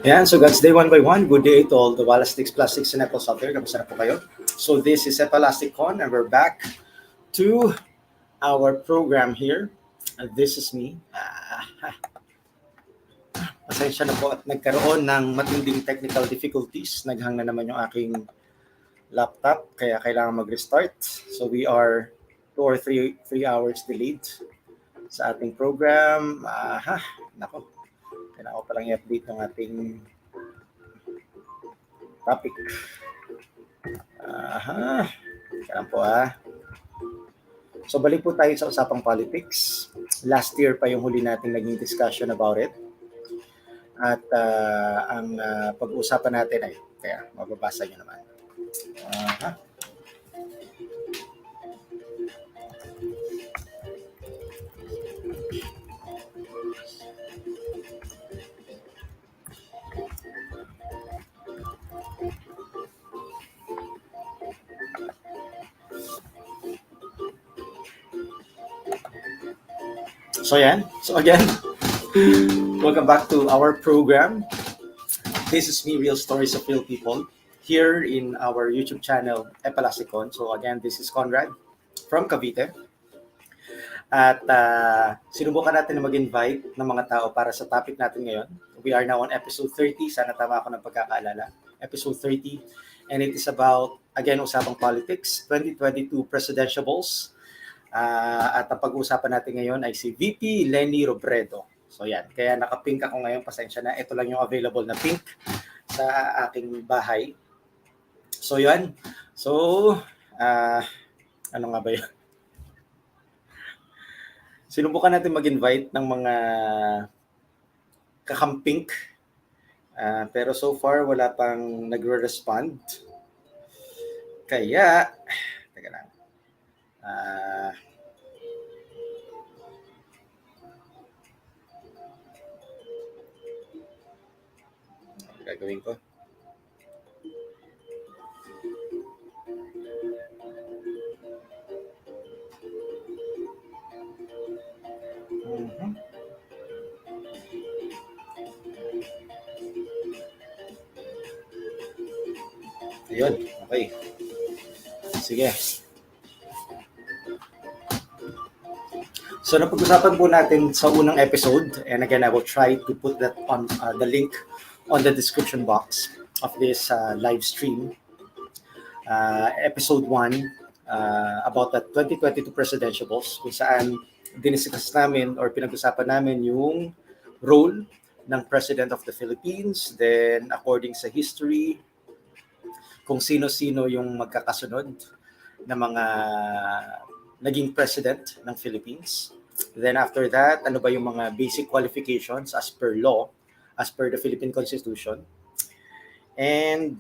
Yan, so that's day one by one. Good day to all the Wallastics, Plastics, and Apples out there. Kamusta na po kayo? So this is Epalastic and we're back to our program here. This is me. Pasensya na po at nagkaroon ng matinding technical difficulties. Naghang na naman yung aking laptop, kaya kailangan mag-restart. So we are 2 or 3 hours delayed sa ating program. Nako. Kailangan ko palang i-update ng ating topic. Kailangan po So balik po tayo sa usapang politics. Last year pa yung huli natin naging discussion about it. At ang pag-uusapan natin ay, kaya mababasa nyo naman. So yan. So again, welcome back to our program. This is me, Real Stories of Real People, here in our YouTube channel, Epalastic. So again, this is Conrad from Cavite. At sinubukan natin na mag-invite ng mga tao para sa topic natin ngayon. We are now on episode 30. Sana tama ako ng pagkakaalala. Episode 30. And it is about, again, usapang politics, 2022 Presidentiables. At ang pag-uusapan natin ngayon ay si VP Leni Robredo. So yan, kaya naka-pink ako ngayon, pasensya na. Ito lang yung available na pink sa aking bahay. So yan. So, ano nga ba yun? Sinubukan natin mag-invite ng mga kakampink. Pero so far, wala pang nagre-respond. Kaya, teka lang. Gagawin ko. Ayun, okay. Sige. So napag-usapan po natin sa unang episode, and again, I will try to put that on the link on the description box of this live stream. Episode 1 about the 2022 Presidentiables, kung saan diniscuss namin or pinag-usapan namin yung role ng President of the Philippines, then according sa history, kung sino-sino yung magkakasunod na mga naging president ng Philippines. Then after that, ano ba yung mga basic qualifications as per law, as per the Philippine Constitution. And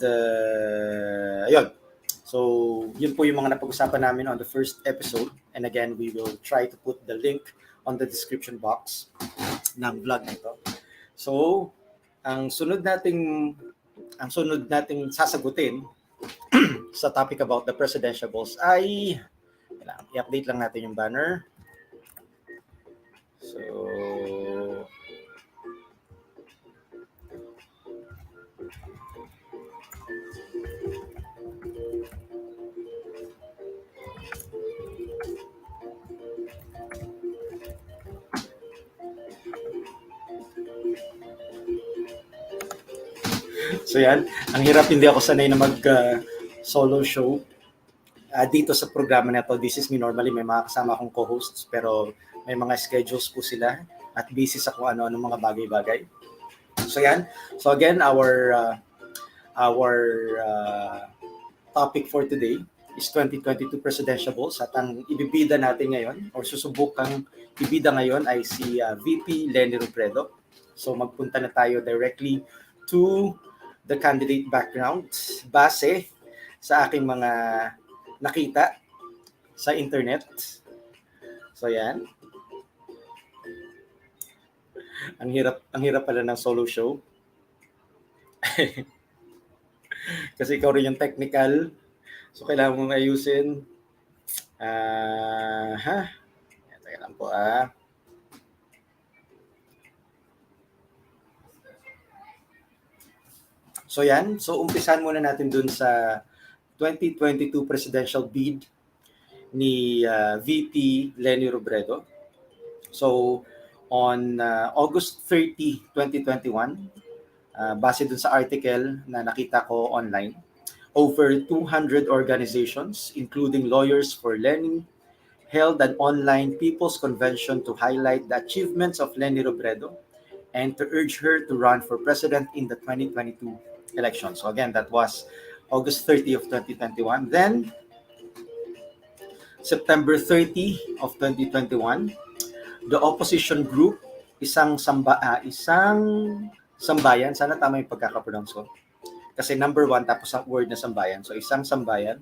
ayun. So, yun po yung mga napag-usapan namin on the first episode. And again, we will try to put the link on the description box ng vlog nito. So, ang sunod nating sasagutin sa topic about the presidentiables ay i-update lang natin yung banner. So yan, ang hirap, hindi ako sanay na mag-solo show. Dito sa programa na to, this is me, normally may mga kasama akong co-hosts, pero may mga schedules po sila at busy sa kung ano-ano mga bagay-bagay. So yan, so again, our topic for today is 2022 Presidentiables, at ang ibibida natin ngayon or susubukang ibida ngayon ay si VP Leni Robredo. So magpunta na tayo directly to the candidate background base sa aking mga nakita sa internet. So yan. Ang hirap pala ng solo show. Kasi ikaw rin yung technical. So kailangan mong ayusin. Teka lang po . So yan, so umpisan muna natin dun sa 2022 presidential bid ni VP Leni Robredo. So on August 30, 2021, base dun sa article na nakita ko online, over 200 organizations, including Lawyers for Leni, held an online People's Convention to highlight the achievements of Leni Robredo and to urge her to run for president in the 2022 election. So again, that was August 30 of 2021. Then, September 30 of 2021, the opposition group, isang sambayan, sana tama yung pagkakapronounce ko. Kasi number one, tapos ang word na sambayan. So isang sambayan,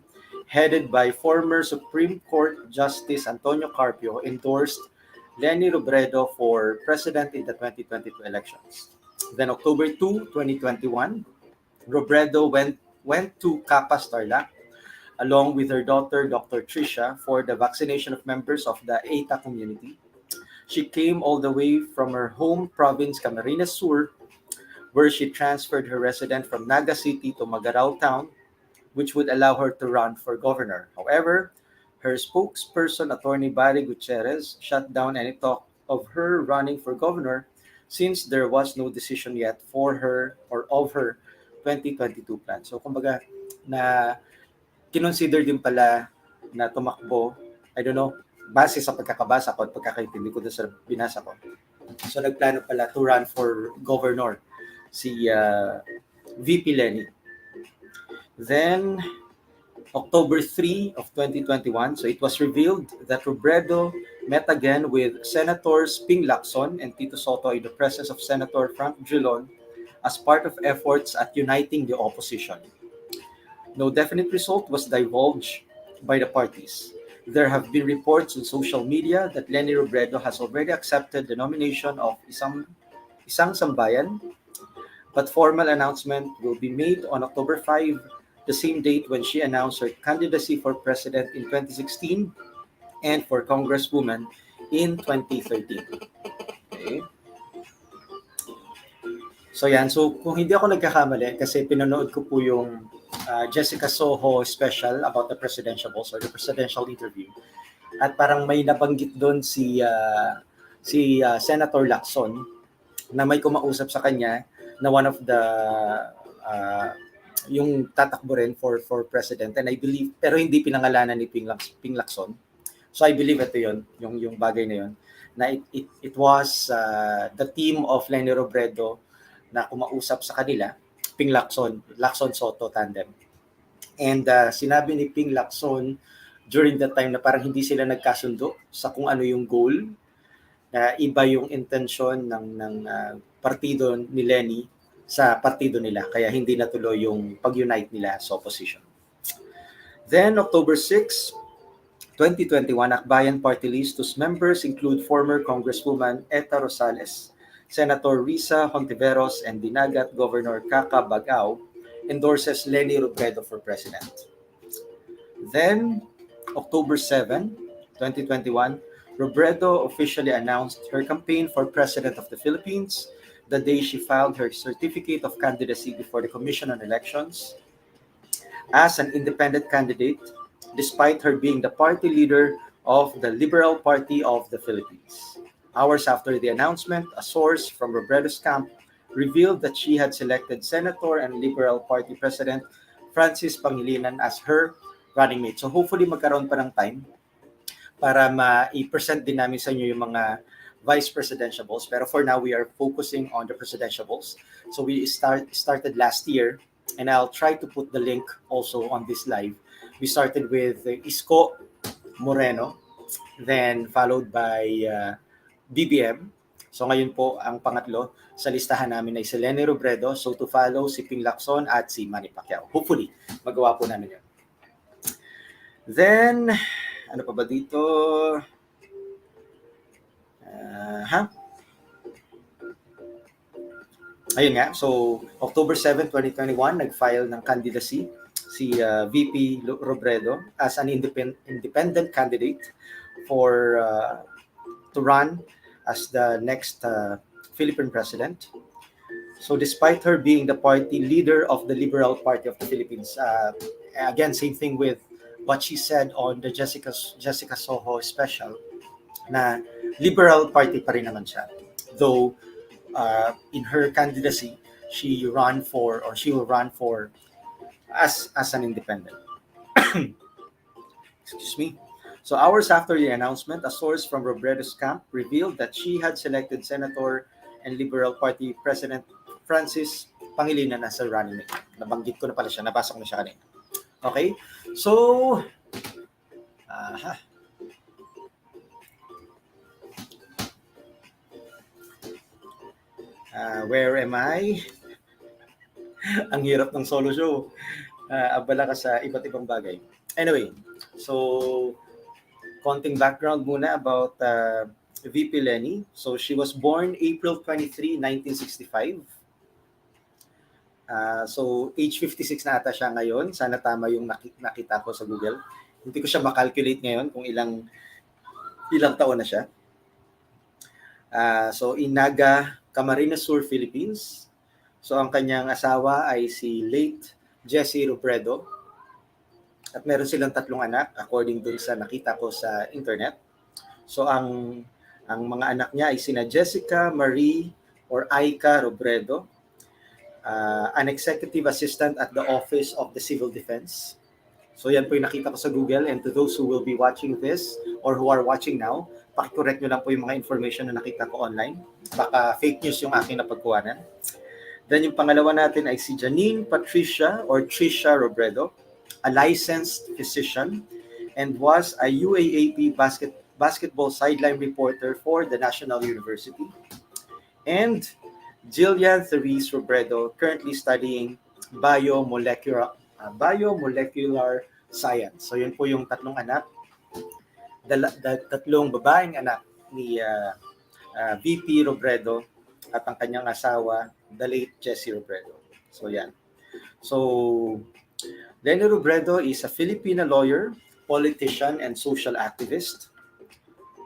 headed by former Supreme Court Justice Antonio Carpio, endorsed Leni Robredo for president in the 2022 elections. Then October 2, 2021, Robredo went to Capas, Tarlac, along with her daughter, Dr. Tricia, for the vaccination of members of the ETA community. She came all the way from her home province, Camarines Sur, where she transferred her residence from Naga City to Magarao Town, which would allow her to run for governor. However, her spokesperson, Attorney Barry Gutierrez, shut down any talk of her running for governor since there was no decision yet for her or of her 2022 plan. So kumbaga, na kinonsider din pala na tumakbo, I don't know, base sa pagkakabasa ko at pagkakaintindi ko doon sa binasa ko. So nagplano pala to run for governor si VP Leni. Then, October 3 of 2021, so it was revealed that Robredo met again with Senators Ping Lacson and Tito Soto in the presence of Senator Frank Drilon as part of efforts at uniting the opposition. No definite result was divulged by the parties. There have been reports on social media that Leni Robredo has already accepted the nomination of Isang Sambayan, but formal announcement will be made on October 5, the same date when she announced her candidacy for president in 2016 and for congresswoman in 2013. Okay. So yan, so kung hindi ako nagkakamali, kasi pinanood ko po yung Jessica Soho special about the presidentiables or the presidential interview. At parang may nabanggit doon si Senator Lacson na may kumausap sa kanya na one of the yung tatakbo rin for president, and I believe, pero hindi pinangalanan ni Ping Lacson. So I believe ito yun, yung bagay na yun, na it was the team of Leni Robredo na kumausap sa kanila, Ping Lacson Soto tandem. And sinabi ni Ping Lacson during that time na parang hindi sila nagkasundo sa kung ano yung goal, na iba yung intention ng partido ni Leni sa partido nila, kaya hindi natuloy yung pag-unite nila sa opposition. Then October 6, 2021, Akbayan Party List, whose members include former Congresswoman Eta Rosales, Senator Risa Hontiveros, and Dinagat Governor Kaka Bagao, endorses Leni Robredo for president. Then, October 7, 2021, Robredo officially announced her campaign for President of the Philippines the day she filed her certificate of candidacy before the Commission on Elections as an independent candidate, despite her being the party leader of the Liberal Party of the Philippines. Hours after the announcement, a source from Robredo's camp revealed that she had selected Senator and Liberal Party President Francis Pangilinan as her running mate. So hopefully magkaroon pa ng time para ma-present din namin sa inyo yung mga vice presidentiables. Pero for now, we are focusing on the presidentiables. So we started last year, and I'll try to put the link also on this live. We started with Isko Moreno, then followed by BBM. So ngayon po, ang pangatlo sa listahan namin ay si Leni Robredo. So to follow, si Ping Lacson at si Manny Pacquiao. Hopefully, magawa po namin yun. Then, ano pa ba dito? Ayun nga, so October 7, 2021, nag-file ng candidacy si VP Robredo as an independent candidate for to run as the next Philippine president. So despite her being the party leader of the Liberal Party of the Philippines, again, same thing with what she said on the Jessica Soho special, na Liberal Party pa rin naman siya. Though in her candidacy, she will run for as an independent. Excuse me. So hours after the announcement, a source from Robredo's camp revealed that she had selected Senator and Liberal Party President Francis Pangilinan as her running mate. Nabanggit ko na pala siya, nabasa ko na siya kanina. Okay? So, where am I? Ang hirap ng solo show. Abala ka sa iba't ibang bagay. Anyway, so konting background muna about VP Leni. So she was born April 23, 1965. So age 56 na ata siya ngayon. Sana tama yung nakita ko sa Google. Hindi ko siya makalculate ngayon kung ilang taon na siya. So in Naga, Camarines Sur, Philippines. So ang kanyang asawa ay si late Jessie Robredo. At meron silang 3 anak according dun sa nakita ko sa internet. So ang mga anak niya ay sina Jessica Marie or Aika Robredo, an executive assistant at the Office of the Civil Defense. So yan po yung nakita ko sa Google, and to those who will be watching this or who are watching now, pakicorrect nyo lang po yung mga information na nakita ko online. Baka fake news yung aking napagkuhanan. Then yung pangalawa natin ay si Janine Patricia or Trisha Robredo, a licensed physician and was a UAAP basketball sideline reporter for the National University. And Jillian Therese Robredo, currently studying biomolecular science. So yun po yung 3 anak, tatlong babaeng anak ni VP Robredo at ang kanyang asawa, the late Jessie Robredo. So yan. So Leni Robredo is a Filipino lawyer, politician, and social activist.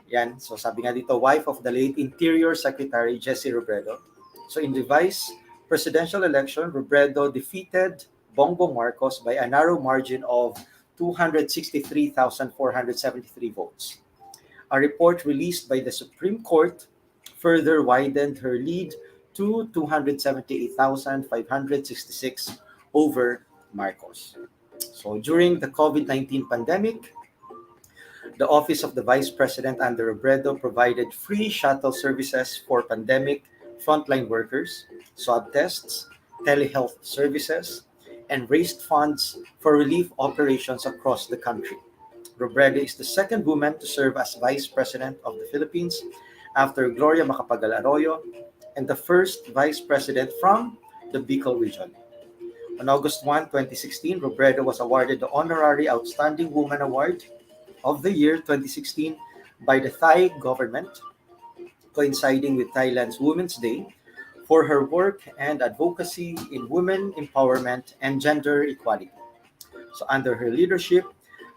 Yan. So sabi nga dito, wife of the late Interior Secretary Jessie Robredo. So in the vice presidential election, Robredo defeated Bongbong Marcos by a narrow margin of 263,473 votes. A report released by the Supreme Court further widened her lead to 278,566 over Marcos. So during the COVID-19 pandemic, the Office of the Vice President under Robredo provided free shuttle services for pandemic frontline workers, swab tests, telehealth services, and raised funds for relief operations across the country. Robredo is the second woman to serve as Vice President of the Philippines after Gloria Macapagal Arroyo, and the first Vice President from the Bicol region. On August 1, 2016, Robredo was awarded the Honorary Outstanding Woman Award of the Year 2016 by the Thai government, coinciding with Thailand's Women's Day, for her work and advocacy in women empowerment and gender equality. So under her leadership,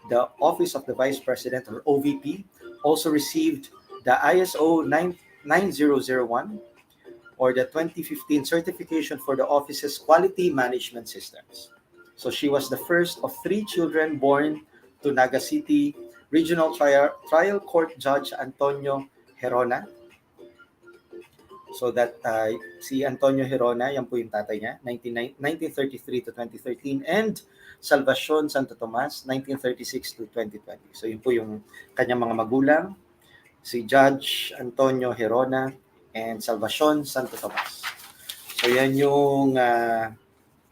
the Office of the Vice President, or OVP, also received the ISO 9001 or the 2015 certification for the office's quality management systems. So she was the first of 3 children born to Naga City Regional Trial Court Judge Antonio Herona. So that si Antonio Herona, yan po yung tatay niya, 1933 to 2013, and Salvacion Santo Tomas, 1936 to 2020. So yun po yung kanyang mga magulang, si Judge Antonio Herona and Salvacion Santo Tomas. So yan yung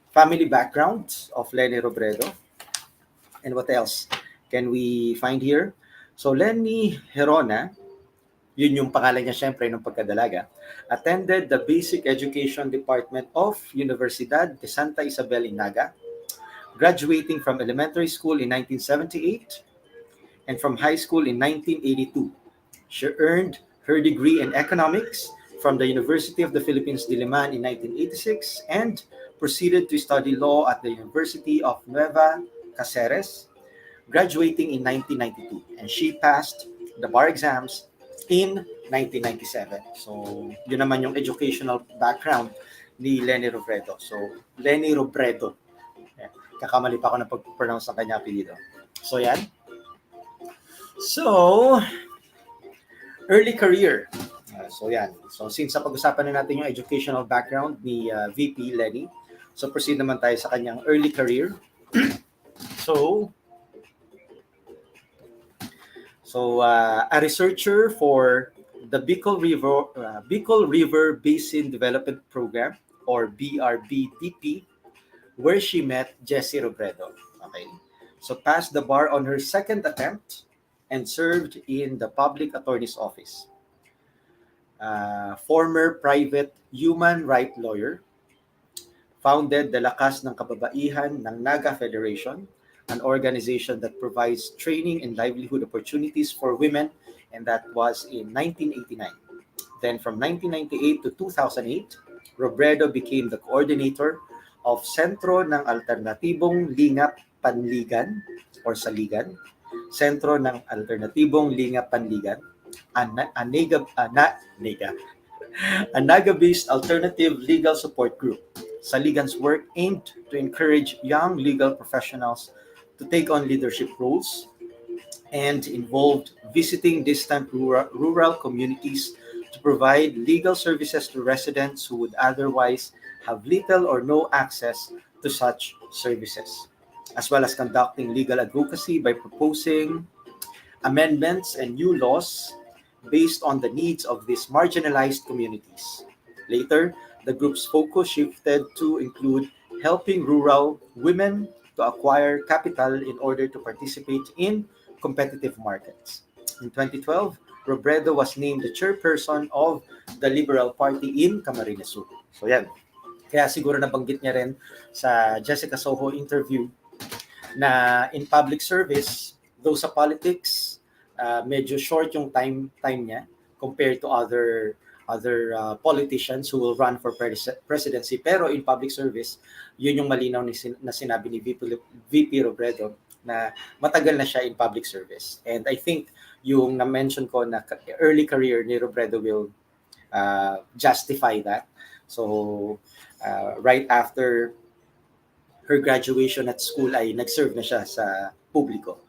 family background of Leni Robredo. And what else can we find here? So Leni Herona, yun yung pangalan niya syempre nung pagkadalaga, attended the Basic Education Department of Universidad de Santa Isabel in Naga, graduating from elementary school in 1978 and from high school in 1982. She earned her degree in economics from the University of the Philippines, Diliman in 1986 and proceeded to study law at the University of Nueva Cáceres, graduating in 1992. And she passed the bar exams in 1997. So, yun naman yung educational background ni Leni Robredo. So, Leni Robredo. Ayan. Kakamali pa ako ng pag-pronounce ng kanya apelido. So, yan. So, early career. So, yan. So, since sa pag-usapan na natin yung educational background ni VP Leni, so proceed naman tayo sa kanyang early career. So, a researcher for the Bicol River Basin Development Program, or BRBDP, where she met Jessie Robredo. Okay. So passed the bar on her second attempt and served in the Public Attorney's Office. Former private human rights lawyer, founded the Lakas ng Kababaihan ng Naga Federation, an organization that provides training and livelihood opportunities for women, and that was in 1989. Then from 1998 to 2008, Robredo became the coordinator of Sentro ng Alternatibong Lingap Panligan or Saligan, Sentro ng Alternatibong Lingap Panligan, a Naga-based alternative legal support group. Saligan's work aimed to encourage young legal professionals to take on leadership roles and involved visiting distant rural communities to provide legal services to residents who would otherwise have little or no access to such services, as well as conducting legal advocacy by proposing amendments and new laws based on the needs of these marginalized communities. Later, the group's focus shifted to include helping rural women to acquire capital in order to participate in competitive markets. In 2012, Robredo was named the chairperson of the Liberal Party in Camarines Sur. So yan. Kaya siguro nabanggit niya rin sa Jessica Soho interview na in public service, though sa politics, medyo short yung time niya compared to other politicians who will run for presidency. Pero in public service, yun yung malinaw na sinabi ni VP Robredo na matagal na siya in public service. And I think yung na-mention ko na early career ni Robredo will justify that. So, right after her graduation at school ay nag-serve na siya sa publiko.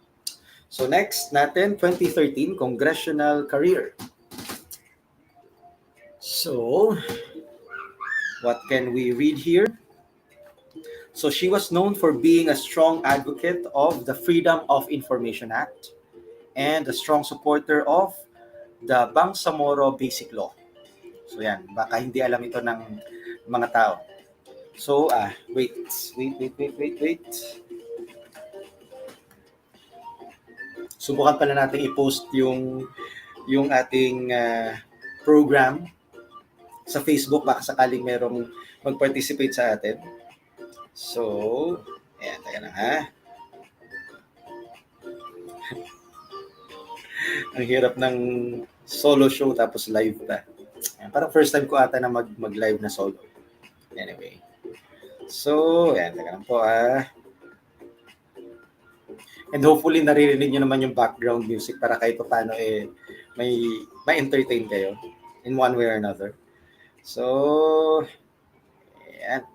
So next natin, 2013, congressional career. So, what can we read here? So she was known for being a strong advocate of the Freedom of Information Act and a strong supporter of the Bangsamoro Basic Law. So yan, baka hindi alam ito ng mga tao. So, wait. Subukan pala natin i-post yung ating program sa Facebook, baka sakaling merong mag-participate sa atin. So, ayan, tayo na ha. Ang hirap ng solo show tapos live pa. Ayan, parang first time ko ata na mag-live na solo. Anyway. So, ayan, tayo lang po And hopefully naririnig nyo naman yung background music para kahit paano may entertain kayo in one way or another. So, ayan.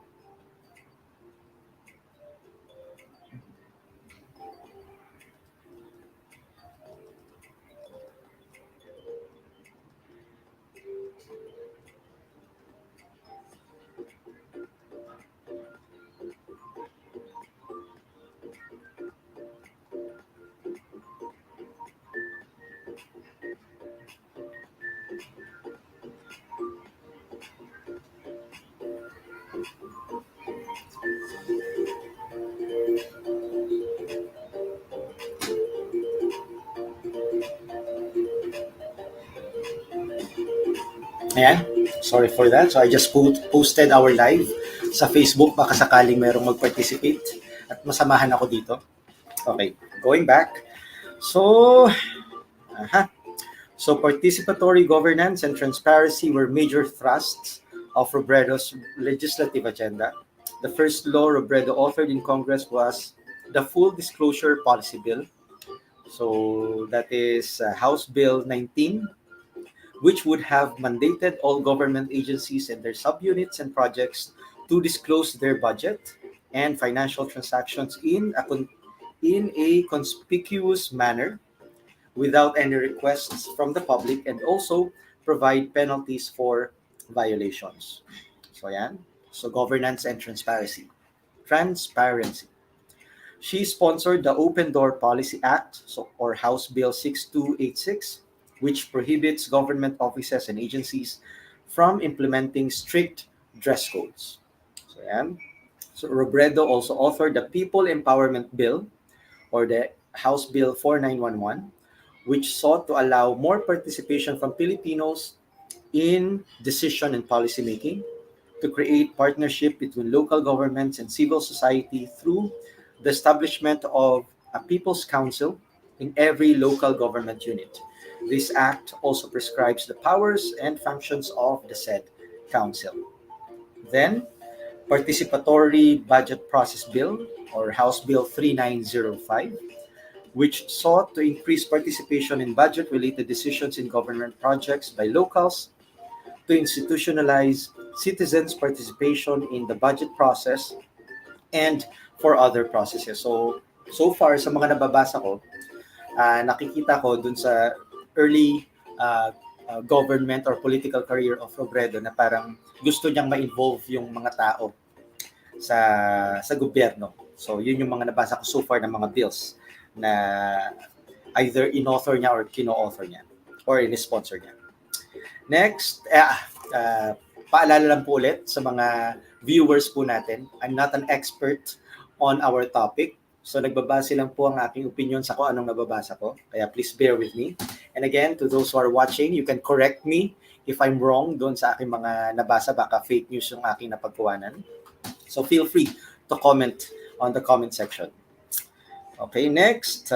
Ayan, sorry for that. So I just posted our live sa Facebook, baka sakaling merong mag-participate at masamahan ako dito. Okay, going back. So, So participatory governance and transparency were major thrusts of Robredo's legislative agenda. The first law Robredo authored in Congress was the Full Disclosure Policy Bill. So that is House Bill 19, which would have mandated all government agencies and their subunits and projects to disclose their budget and financial transactions in a conspicuous manner without any requests from the public, and also provide penalties for violations. So yan. So governance and transparency. Transparency. She sponsored the Open Door Policy Act, or House Bill 6286, which prohibits government offices and agencies from implementing strict dress codes. So yan. So Robredo also authored the People Empowerment Bill, or the House Bill 4911, which sought to allow more participation from Filipinos in decision and policy making, to create partnership between local governments and civil society through the establishment of a People's Council in every local government unit. This act also prescribes the powers and functions of the said council. Then, Participatory Budget Process Bill, or House Bill 3905, which sought to increase participation in budget-related decisions in government projects by locals, to institutionalize citizens' participation in the budget process and for other processes. So far sa mga nababasa ko, nakikita ko dun sa early government or political career of Robredo na parang gusto niyang ma-involve yung mga tao sa gobyerno. So yun yung mga nabasa ko so far ng mga bills na either in-author niya or kino-author niya or in-sponsor niya. Next, paalala lang po ulit sa mga viewers po natin, I'm not an expert on our topic. So nagbabase lang po ang aking opinion sa kung anong nababasa ko. Kaya please bear with me. And again, to those who are watching, you can correct me if I'm wrong doon sa aking mga nabasa. Baka fake news yung aking napagkuhanan. So feel free to comment on the comment section. Okay, next.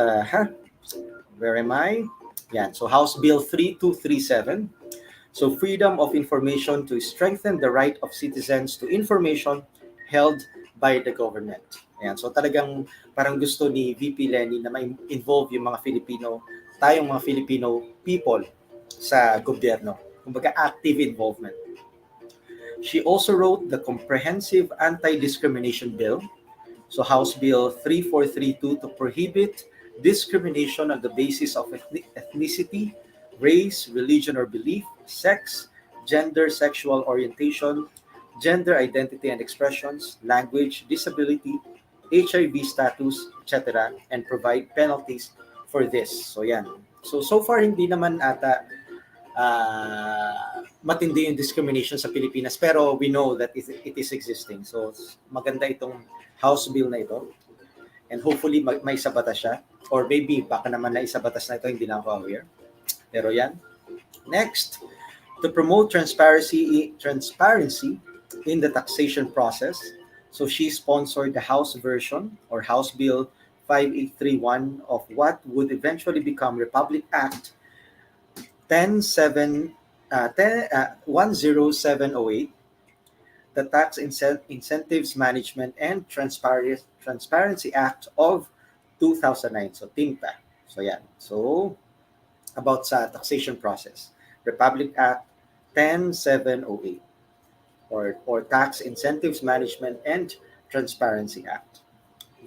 Where am I? Yan. So House Bill 3237. So freedom of information to strengthen the right of citizens to information held by the government. Ayan. So talagang parang gusto ni VP Leni na ma-involve yung mga Filipino, tayong mga Filipino people sa gobyerno. Kumbaga active involvement. She also wrote the Comprehensive Anti-Discrimination Bill, so House Bill 3432, to prohibit discrimination on the basis of ethnicity, race, religion or belief, sex, gender, sexual orientation, gender identity and expressions, language, disability, HIV status, etc., and provide penalties for this. So yan. So far hindi naman ata matindi yung discrimination sa Pilipinas, pero we know that it is existing. So maganda itong House Bill na ito. And hopefully may isabatas siya. Or maybe baka naman na isabatas na ito, hindi lang ako aware. Pero yan. Next, to promote transparency in the taxation process. So she sponsored the House version, or House Bill 5831, of what would eventually become Republic Act 10708, the Tax Incentives Management and Transparency Act of 2009. So TINTA. So yan. So about sa taxation process. Republic Act 10708, or Tax Incentives Management and Transparency Act.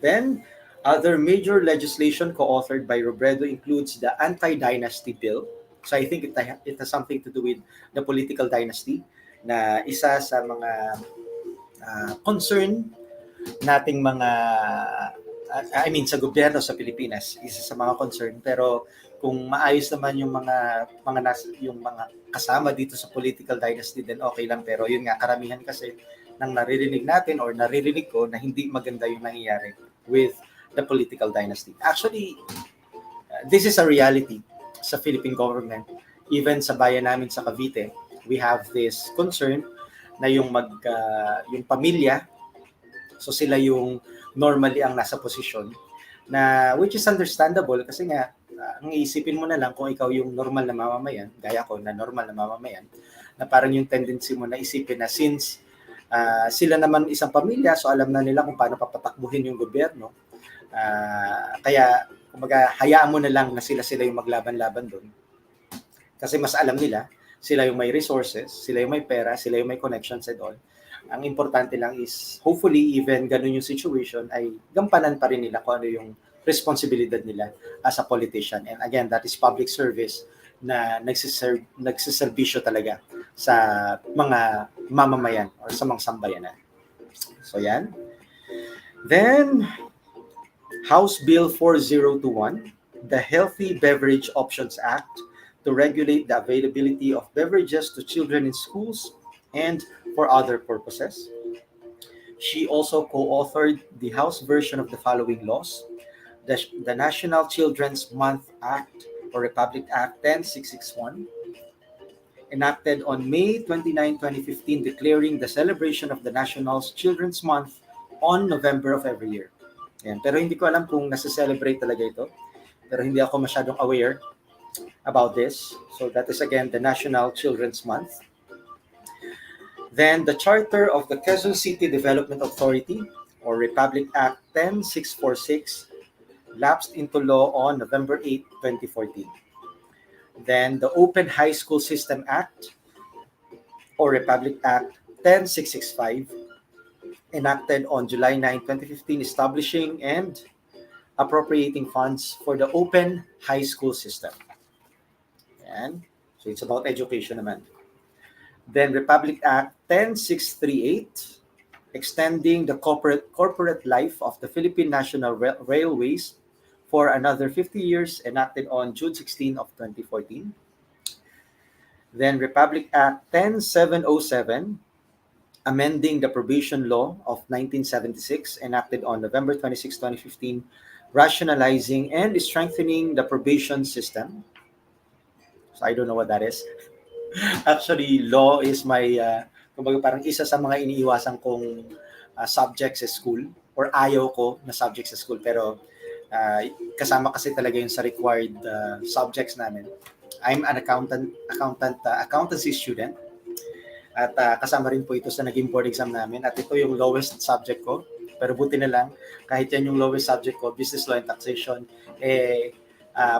Then, other major legislation co-authored by Robredo includes the Anti-Dynasty Bill. So I think it has something to do with the political dynasty, na isa sa mga concern nating mga sa gobyerno sa Pilipinas, isa sa mga concern. Pero kung maayos naman yung mga kasama dito sa political dynasty, then okay lang. Pero yun nga, karamihan kasi nang naririnig natin or naririnig ko na hindi maganda yung nangyayari with the political dynasty. Actually, this is a reality sa Philippine government. Even sa bayan namin sa Cavite, we have this concern na yung pamilya, so sila yung normally ang nasa posisyon, na which is understandable kasi nga ang iisipin mo na lang kung ikaw yung normal na mamamayan, gaya ko na normal na mamamayan, na parang yung tendency mo na isipin na since sila naman isang pamilya, so alam na nila kung paano papatakbuhin yung gobyerno. Kaya kumbaga hayaan mo na lang na sila yung maglaban-laban doon. Kasi mas alam nila Sila yung may resources, sila yung may pera, sila yung may connections and all. Ang importante lang is, hopefully, even ganun yung situation, ay gampanan pa rin nila kung ano yung responsibilidad nila as a politician. And again, that is public service na nagsiservisyo talaga sa mga mamamayan or sa mga sambayanan. So yan. Then, House Bill 4021, the Healthy Beverage Options Act, to regulate the availability of beverages to children in schools and for other purposes. She also co-authored the House version of the following laws: the National Children's Month Act or Republic Act 10661, enacted on May 29, 2015, declaring the celebration of the National Children's Month on November of every year. Yan. Pero hindi ko alam kung nasa-celebrate talaga ito. Pero hindi ako masyadong aware about this. So that is again the National Children's Month. Then the Charter of the Quezon City Development Authority or Republic Act 10646 lapsed into law on November 8, 2014. Then the Open High School System Act or Republic Act 10665 enacted on July 9, 2015, establishing and appropriating funds for the open high school system. And so it's about education naman. Then Republic Act 10638, extending the corporate life of the Philippine National Railways for another 50 years, enacted on June 16 of 2014. Then Republic Act 10707, amending the probation law of 1976, enacted on November 26, 2015, rationalizing and strengthening the probation system. So I don't know what that is. Actually, law is my, kumbaga parang isa sa mga iniiwasan kong subjects sa school or ayaw ko na subjects sa school. Pero kasama kasi talaga yun sa required subjects namin. I'm an accountancy student. At kasama rin po ito sa naging board exam namin. At ito yung lowest subject ko. Pero buti na lang, kahit yan yung lowest subject ko, business law and taxation,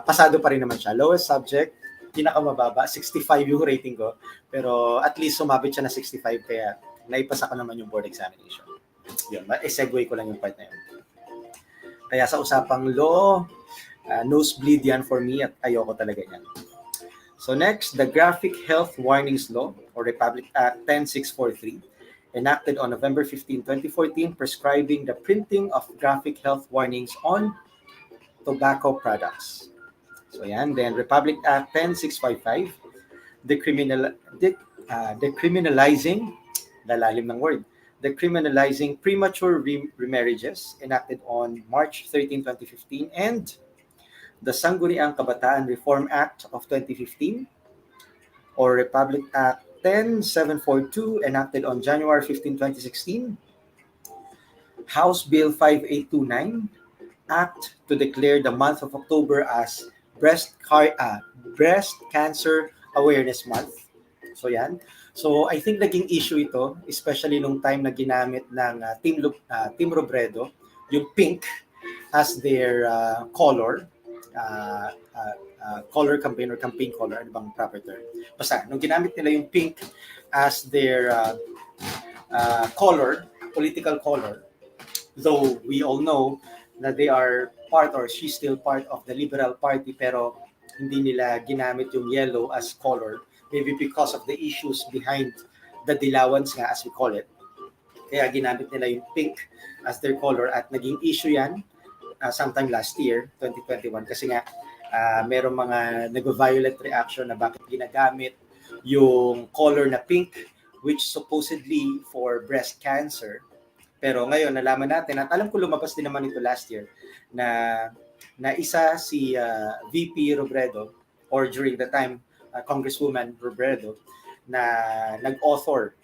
pasado pa rin naman siya. Lowest subject, pinakamababa, 65 yung rating ko. Pero at least sumabit siya na 65, kaya naipasa ko naman yung board examination. Yun, segue ko lang yung part na yun. Kaya sa usapang law, nosebleed yan for me at ayoko talaga yan. So next, the Graphic Health Warnings Law or Republic Act 10643, enacted on November 15, 2014, prescribing the printing of graphic health warnings on tobacco products. So yan. Then Republic Act 10655, decriminalizing, lalalim ng word, decriminalizing premature remarriages, enacted on March 13, 2015, and the Sangguniang Kabataan Reform Act of 2015 or Republic Act 10742, enacted on January 15, 2016, House Bill 5829, Act to declare the month of October as Breast Cancer Awareness Month. So yan. So I think naging issue ito, especially nung time na ginamit ng Team Robredo, yung pink as their color. Color campaign or campaign color, ano bang proper term? Basta, nung ginamit nila yung pink as their color, political color, though we all know that they are part or she's still part of the Liberal Party, pero hindi nila ginamit yung yellow as color, maybe because of the issues behind the dilawans nga, as we call it. Kaya ginamit nila yung pink as their color at naging issue yan sometime last year, 2021, kasi nga merong mga nag-violent reaction na bakit ginagamit yung color na pink, which supposedly for breast cancer. Pero ngayon, nalaman natin, at alam ko lumabas din naman ito last year, na isa si VP Robredo, or during the time, Congresswoman Robredo, na nag-author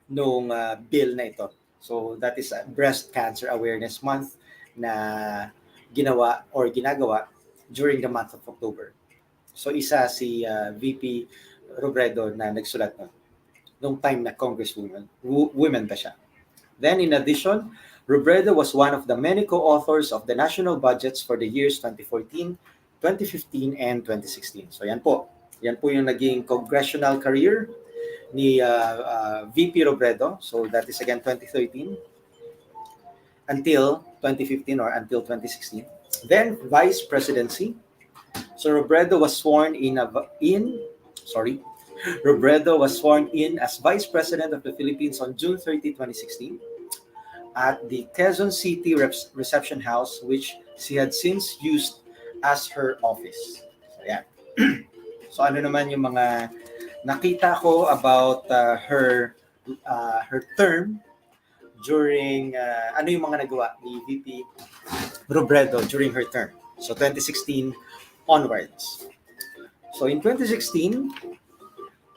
nung bill na ito. So that is Breast Cancer Awareness Month na ginawa or ginagawa during the month of October. So isa si VP Robredo na nagsulat nung time na Congresswoman, women pa siya. Then in addition, Robredo was one of the many co-authors of the national budgets for the years 2014, 2015, and 2016. So yan po. Yan po yung naging congressional career ni VP Robredo. So that is again 2013 until 2015 or until 2016. Then vice presidency. So Robredo was sworn Robredo was sworn in as Vice President of the Philippines on June 30, 2016 at the Quezon City Reception House, which she had since used as her office. So, yeah. So ano naman yung mga nakita ko about her term during ano yung mga nagawa ni VP Robredo during her term. So 2016 onwards. So in 2016,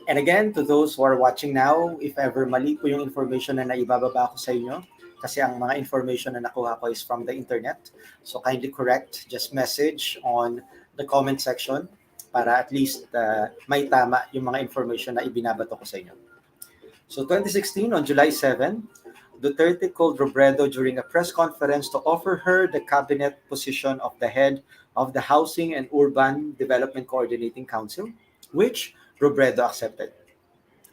and again, to those who are watching now, if ever mali po yung information na naibababa ko sa inyo, kasi ang mga information na nakuha ko is from the internet. So kindly correct, just message on the comment section para at least may tama yung mga information na ibinabato ko sa inyo. So 2016, on July 7, Duterte called Robredo during a press conference to offer her the cabinet position of the head of the Housing and Urban Development Coordinating Council, which Robredo accepted.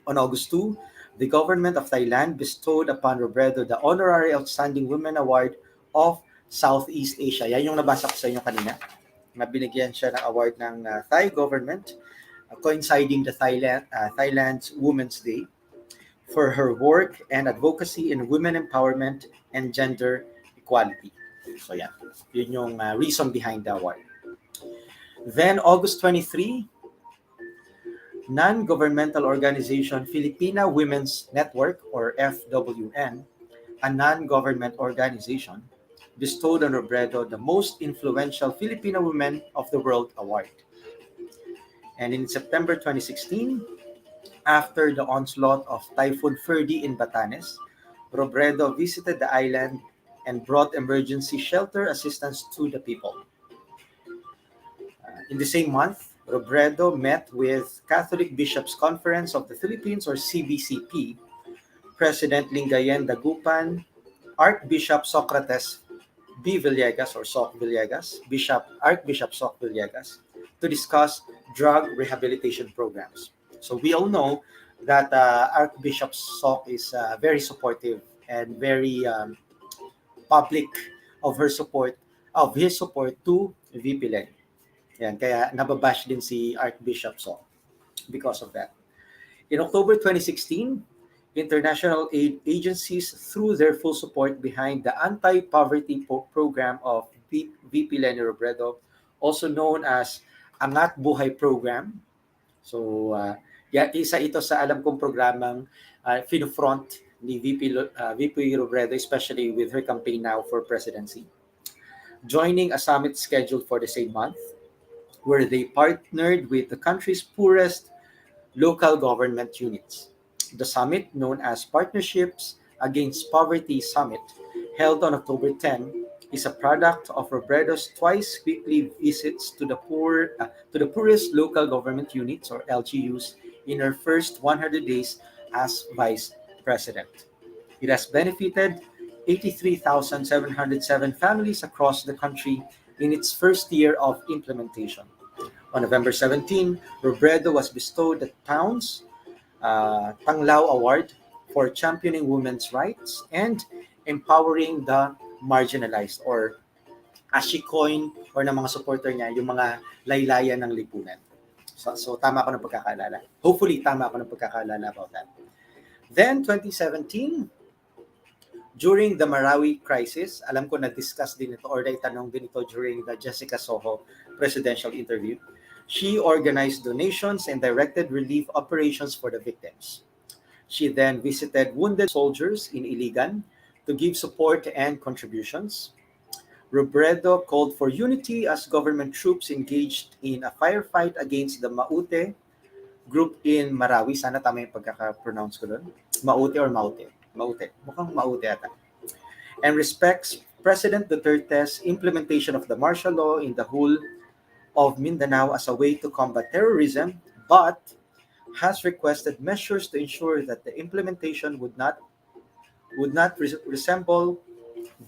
On August 2, the government of Thailand bestowed upon Robredo the Honorary Outstanding Women Award of Southeast Asia. Yan yung nabasa ko sa inyo kanina. Mabinigyan siya ng award ng Thai government coinciding the Thailand's Women's Day for her work and advocacy in women empowerment and gender equality. So yeah, yun yung reason behind the award. Then August 23, non-governmental organization Filipina Women's Network or FWN, a non-government organization, bestowed on Robredo the Most Influential Filipino Women of the World Award. And in September 2016, after the onslaught of Typhoon Ferdy in Batanes, Robredo visited the island and brought emergency shelter assistance to the people. In the same month, Robredo met with Catholic Bishops' Conference of the Philippines or CBCP, President Lingayen Dagupan, Archbishop Socrates B. Villegas or Soc Villegas, Archbishop Soc Villegas, to discuss drug rehabilitation programs. So we all know that Archbishop Soc is very supportive and very public of his support to VP Leni. Yan, kaya nababash din si Archbishop Soc because of that. In October 2016, international aid agencies threw their full support behind the anti-poverty program of VP Leni Robredo, also known as Angat Buhay Program. So, isa ito sa alam kong programang finufront ni VP Robredo, especially with her campaign now for presidency. Joining a summit scheduled for the same month, where they partnered with the country's poorest local government units. The summit, known as Partnerships Against Poverty Summit, held on October 10, is a product of Robredo's twice-weekly visits to the poorest local government units or LGUs in her first 100 days as vice president. It has benefited 83,707 families across the country in its first year of implementation. On November 17, Robredo was bestowed the town's Tanglao Award for championing women's rights and empowering the marginalized, or as she coined, or ng mga supporter niya, yung mga laylayan ng lipunan. So tama ako ng pagkakaalala. Hopefully, tama ako ng pagkakaalala about that. Then, 2017, during the Marawi crisis, alam ko na-discuss din ito or naitanong din ito during the Jessica Soho presidential interview, she organized donations and directed relief operations for the victims. She then visited wounded soldiers in Iligan to give support and contributions. Robredo called for unity as government troops engaged in a firefight against the Maute group in Marawi. Sana tama yung pagkaka-pronounce ko doon. Maute or Maute? Maute. Mukhang Maute ata. And respects President Duterte's implementation of the martial law in the whole of Mindanao as a way to combat terrorism, but has requested measures to ensure that the implementation would not resemble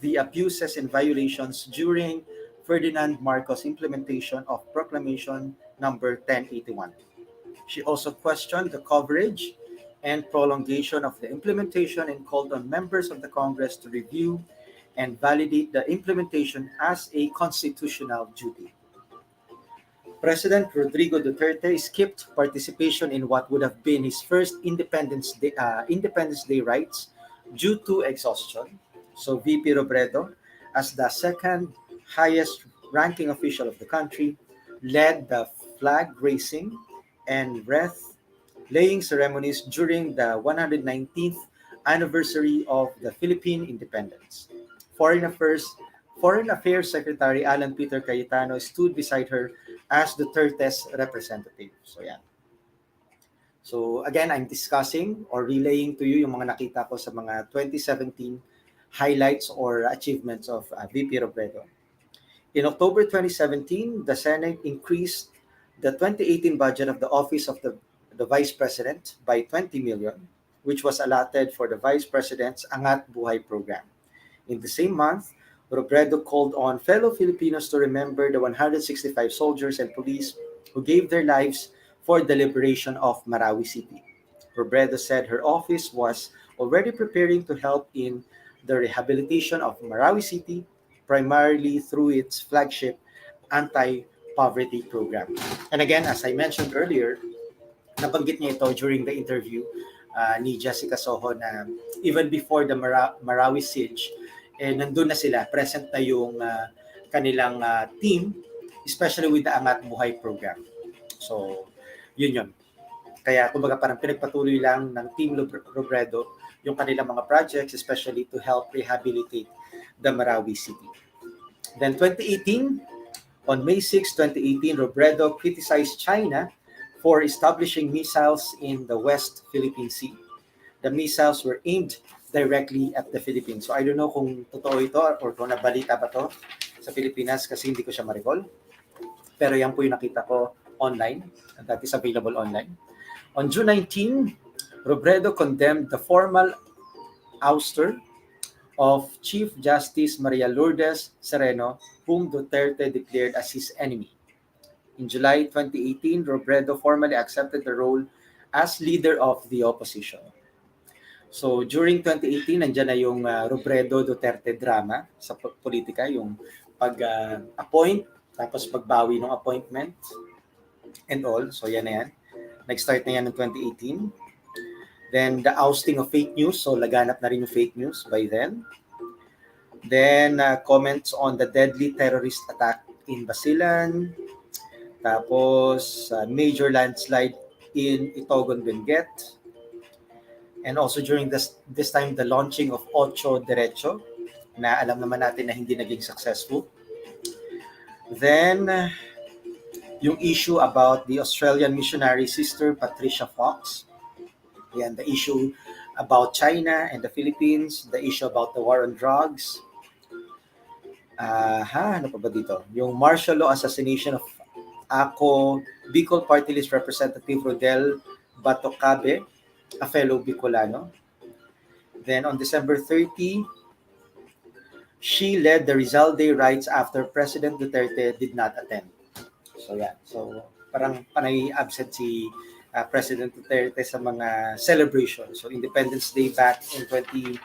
the abuses and violations during Ferdinand Marcos' implementation of Proclamation number 1081. She also questioned the coverage and prolongation of the implementation and called on members of the Congress to review and validate the implementation as a constitutional duty. President Rodrigo Duterte skipped participation in what would have been his first Independence Day rites due to exhaustion. So VP Robredo, as the second highest ranking official of the country, led the flag raising and wreath laying ceremonies during the 119th anniversary of the Philippine independence. Foreign Affairs Foreign Affairs Secretary Alan Peter Cayetano stood beside her as Duterte's representative. So yeah. So again, I'm discussing or relaying to you yung mga nakita ko sa mga 2017 highlights or achievements of VP Robredo. In October 2017, the Senate increased the 2018 budget of the Office of the Vice President by 20 million, which was allotted for the Vice President's Angat Buhay program. In the same month, Robredo called on fellow Filipinos to remember the 165 soldiers and police who gave their lives for the liberation of Marawi City. Robredo said her office was already preparing to help in the rehabilitation of Marawi City, primarily through its flagship anti-poverty program. And again, as I mentioned earlier, nabanggit niya ito during the interview ni Jessica Soho na even before the Marawi siege, nandun na sila, present na yung kanilang team, especially with the Angat Buhay program. So, yun. Kaya kumbaga parang pinagpatuloy lang ng Team Robredo yung kanilang mga projects, especially to help rehabilitate the Marawi City. Then 2018, on May 6, 2018, Robredo criticized China for establishing missiles in the West Philippine Sea. The missiles were aimed directly at the Philippines. So I don't know kung totoo ito or kung nabalita ba to sa Pilipinas kasi hindi ko siya ma-recall. Pero yan po yung nakita ko online. That is available online. On June 19, Robredo condemned the formal ouster of Chief Justice Maria Lourdes Sereno, whom Duterte declared as his enemy. In July 2018, Robredo formally accepted the role as leader of the opposition. So during 2018, nandiyan na yung Robredo Duterte drama sa politika, yung pag-appoint, tapos pagbawi ng appointment and all. So yan na yan. Nag-start na yan ng 2018. Then the ousting of fake news. So laganap na rin yung fake news by then. Then comments on the deadly terrorist attack in Basilan. Tapos major landslide in Itogon, Benguet. And also during this time, the launching of Ocho Derecho, na alam naman natin na hindi naging successful. Then, yung issue about the Australian missionary sister Patricia Fox. Yan, the issue about China and the Philippines. The issue about the war on drugs. Ano pa ba dito? Yung martial law assassination of ACO Bicol Party List Representative Rodel Batocabe, a fellow Bicolano. Then on December 30, she led the Rizal Day rites after President Duterte did not attend. So yeah, so parang panay absent si President Duterte sa mga celebration. So Independence Day back in 2017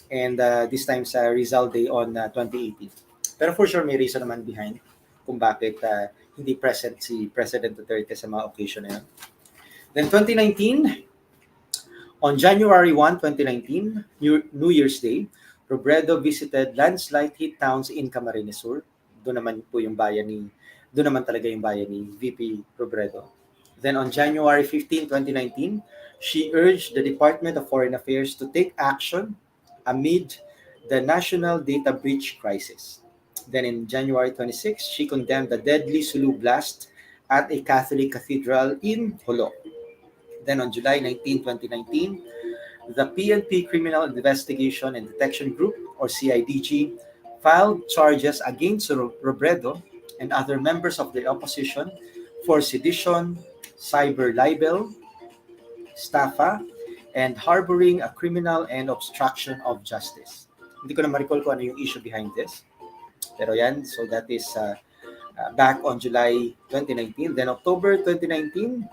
and this time sa Rizal Day on 2018. Pero for sure may reason naman behind kung bakit hindi present si President Duterte sa mga occasion na yun. Then 2019, on January 1, 2019, New Year's Day, Robredo visited landslide hit towns in Camarines Sur. Doon naman talaga yung bayan ni VP Robredo. Then on January 15, 2019, she urged the Department of Foreign Affairs to take action amid the national data breach crisis. Then in January 26, she condemned the deadly Sulu blast at a Catholic cathedral in Jolo. Then on July 19, 2019, the PNP Criminal Investigation and Detection Group, or CIDG, filed charges against Robredo and other members of the opposition for sedition, cyber libel, staffa, and harboring a criminal and obstruction of justice. Hindi ko na ma-recall kung ano yung issue behind this. Pero yan, so that is back on July 2019. Then October 2019,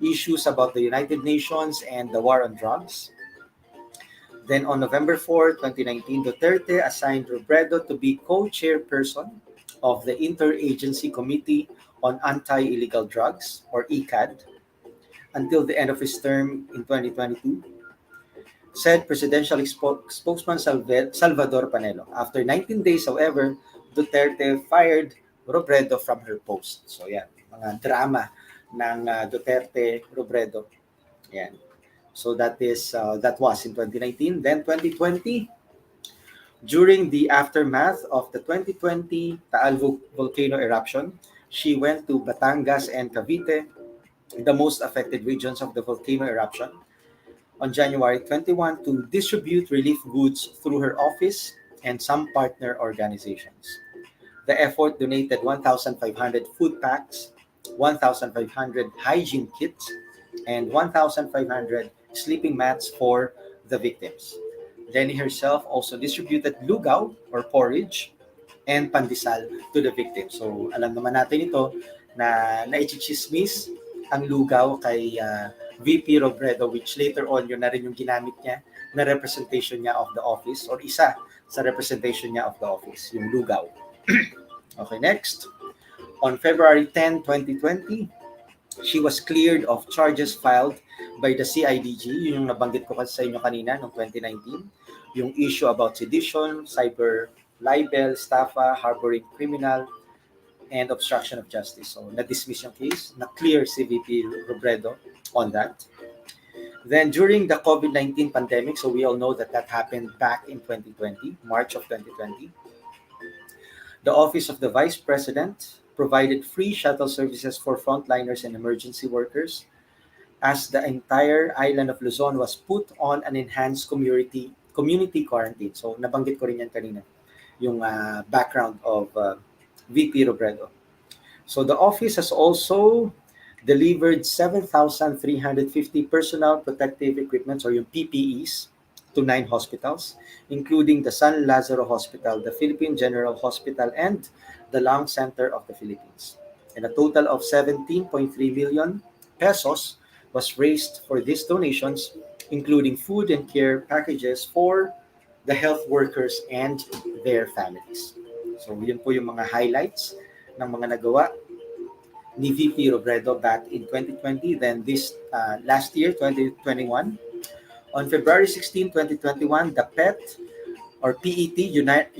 issues about the United Nations and the war on drugs. Then on November 4, 2019, Duterte assigned Robredo to be co-chairperson of the Interagency Committee on Anti-Illegal Drugs, or ECAD, until the end of his term in 2022, said presidential spokesman Salvador Panelo. After 19 days, however, Duterte fired Robredo from her post. So yan, mga drama ng Duterte Robredo. Yan. So that was in 2019. Then 2020, during the aftermath of the 2020 Taal volcano eruption, she went to Batangas and Cavite, the most affected regions of the volcano eruption, on January 21 to distribute relief goods through her office and some partner organizations. The effort donated 1,500 food packs, 1,500 hygiene kits, and 1,500 sleeping mats for the victims. Leni herself also distributed lugaw or porridge and pandesal to the victims. So alam naman natin ito na naichismis ang lugaw kay VP Robredo, which later on yun na rin yung ginamit niya na representation niya of the office, or isa sa representation niya of the office, yung lugaw. Okay, next. On February 10, 2020, she was cleared of charges filed by the CIDG, yun yung nabanggit ko kasi sa inyo kanina noong 2019, yung issue about sedition, cyber libel, estafa, harboring criminal, and obstruction of justice. So, na-dismiss yung case, na-clear si VP Robredo on that. Then, during the COVID-19 pandemic, so we all know that happened back in 2020, March of 2020, the Office of the Vice President provided free shuttle services for frontliners and emergency workers as the entire island of Luzon was put on an enhanced community quarantine. So, nabanggit ko rin yan kanina, yung background of VP Robredo. So, the office has also delivered 7,350 personal protective equipment, or yung PPEs, to 9 hospitals, including the San Lazaro Hospital, the Philippine General Hospital, and the Lung Center of the Philippines. And a total of 17.3 million pesos was raised for these donations, including food and care packages for the health workers and their families. So yun po yung mga highlights ng mga nagawa ni VP Robredo back in 2020. Then this last year, 2021, on February 16, 2021, the PET or PET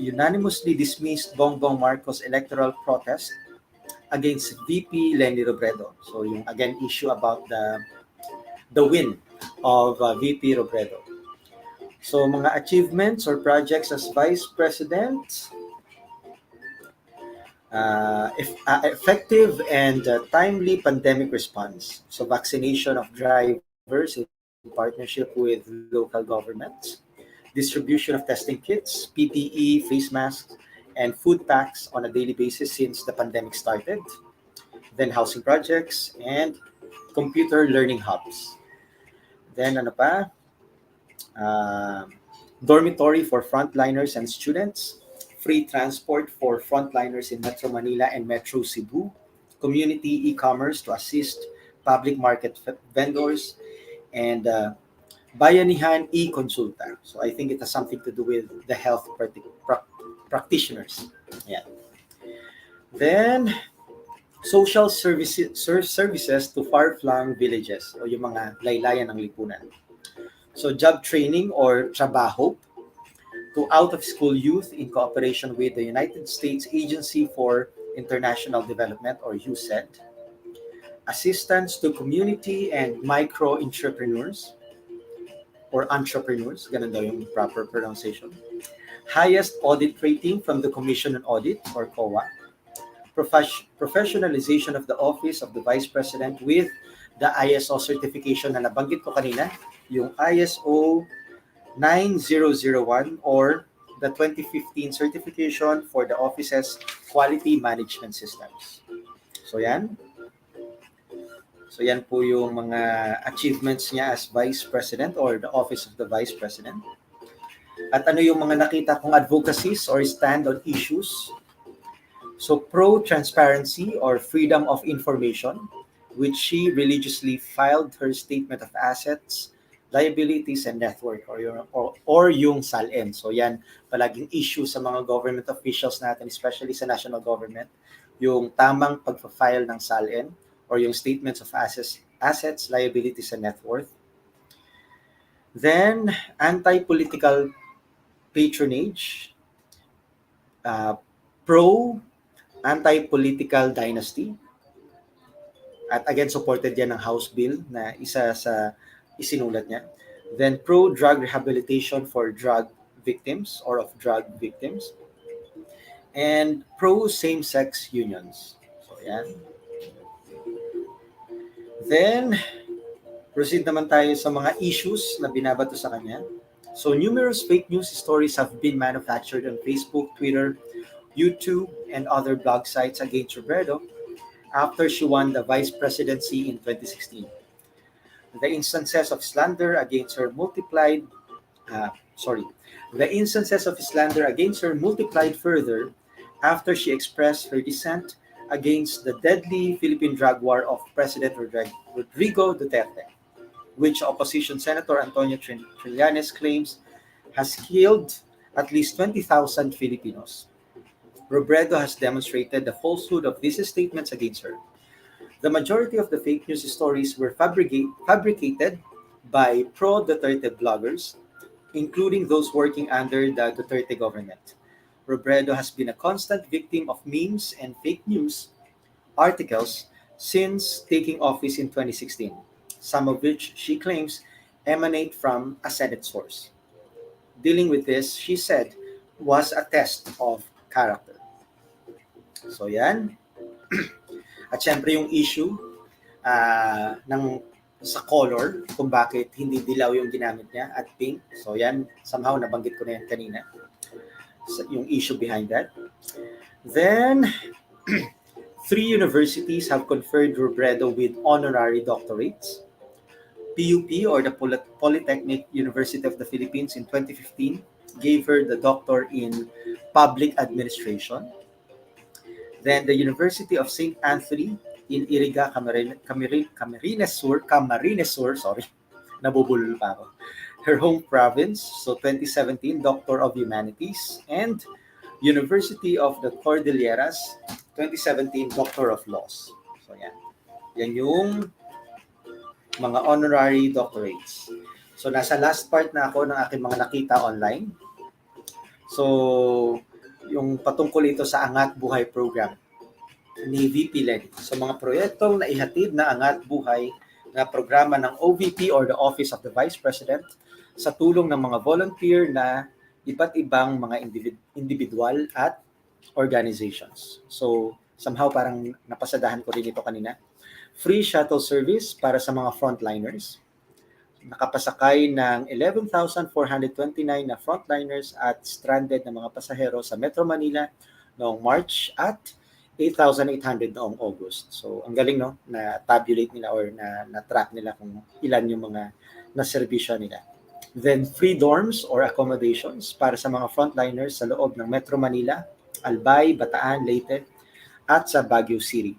unanimously dismissed Bongbong Marcos' electoral protest against VP Leni Robredo. So yung again issue about the win of VP Robredo. So mga achievements or projects as Vice President, effective and timely pandemic response. So vaccination of drivers in partnership with local governments, distribution of testing kits, PPE, face masks, and food packs on a daily basis since the pandemic started, then housing projects, and computer learning hubs. Then ano pa? Dormitory for frontliners and students, free transport for frontliners in Metro Manila and Metro Cebu, community e-commerce to assist public market vendors, and Bayanihan e-consulta. So I think it has something to do with the health practitioners. Yeah. Then social services to far-flung villages, o yung mga laylayan ng lipunan. So job training or trabaho to out-of-school youth in cooperation with the United States Agency for International Development, or USAID. Assistance to community and micro-entrepreneurs or entrepreneurs, ganun daw yung proper pronunciation. Highest audit rating from the Commission on Audit, or COA. Professionalization of the Office of the Vice President with the ISO certification na nabanggit ko kanina, yung ISO 9001 or the 2015 certification for the office's quality management systems. So yan. So yan po yung mga achievements niya as Vice President or the Office of the Vice President. At ano yung mga nakita kong advocacies or stand on issues So pro-transparency or freedom of information, which she religiously filed her statement of assets, liabilities, and net worth or yung SALN. So yan, palaging issue sa mga government officials natin, especially sa national government, yung tamang pagpa-file ng SALN or yung statements of assets, liabilities, and net worth. Then, anti-political patronage, uh, pro anti-political dynasty. At again, supported yan ng House Bill na isa sa isinulat niya. Then pro-drug rehabilitation for drug victims or of drug victims. And pro-same-sex unions. So yan. Then, proceed naman tayo sa mga issues na binabato sa kanya. So numerous fake news stories have been manufactured on Facebook, Twitter, YouTube, and other blog sites against Robredo after she won the vice presidency in 2016. The instances of slander against her multiplied further after she expressed her dissent against the deadly Philippine drug war of President Rodrigo Duterte, which opposition Senator Antonio Trillanes claims has killed at least 20,000 Filipinos. Robredo has demonstrated the falsehood of these statements against her. The majority of the fake news stories were fabricated by pro-Duterte bloggers, including those working under the Duterte government. Robredo has been a constant victim of memes and fake news articles since taking office in 2016, some of which she claims emanate from a Senate source. Dealing with this, she said, was a test of character. So yan. At syempre yung issue sa color, kung bakit hindi dilaw yung ginamit niya at pink. So yan, somehow nabanggit ko na yan kanina. So, yung issue behind that. Then, 3 universities have conferred Robredo with honorary doctorates. PUP, or the Polytechnic University of the Philippines, in 2015 gave her the doctor in public administration. Then the University of St. Anthony in Iriga, Camarines Sur, nabubulol pa ako, her home province, so 2017, Doctor of Humanities, and University of the Cordilleras, 2017, Doctor of Laws. So yan. Yan yung mga honorary doctorates. So nasa last part na ako ng aking mga nakita online. So yung patungkol ito sa Angat Buhay program ni VP Leni. So mga proyektong naihatid na Angat Buhay na programa ng OVP or the Office of the Vice President sa tulong ng mga volunteer na iba't ibang mga individual at organizations. So somehow parang napasadahan ko rin ito kanina. Free shuttle service para sa mga frontliners. Nakapasakay ng 11,429 na frontliners at stranded na mga pasahero sa Metro Manila noong March at 8,800 noong August. So, ang galing, no? Na-tabulate nila or na-track nila kung ilan yung mga naserbisyo nila. Then, free dorms or accommodations para sa mga frontliners sa loob ng Metro Manila, Albay, Bataan, Leyte, at sa Baguio City.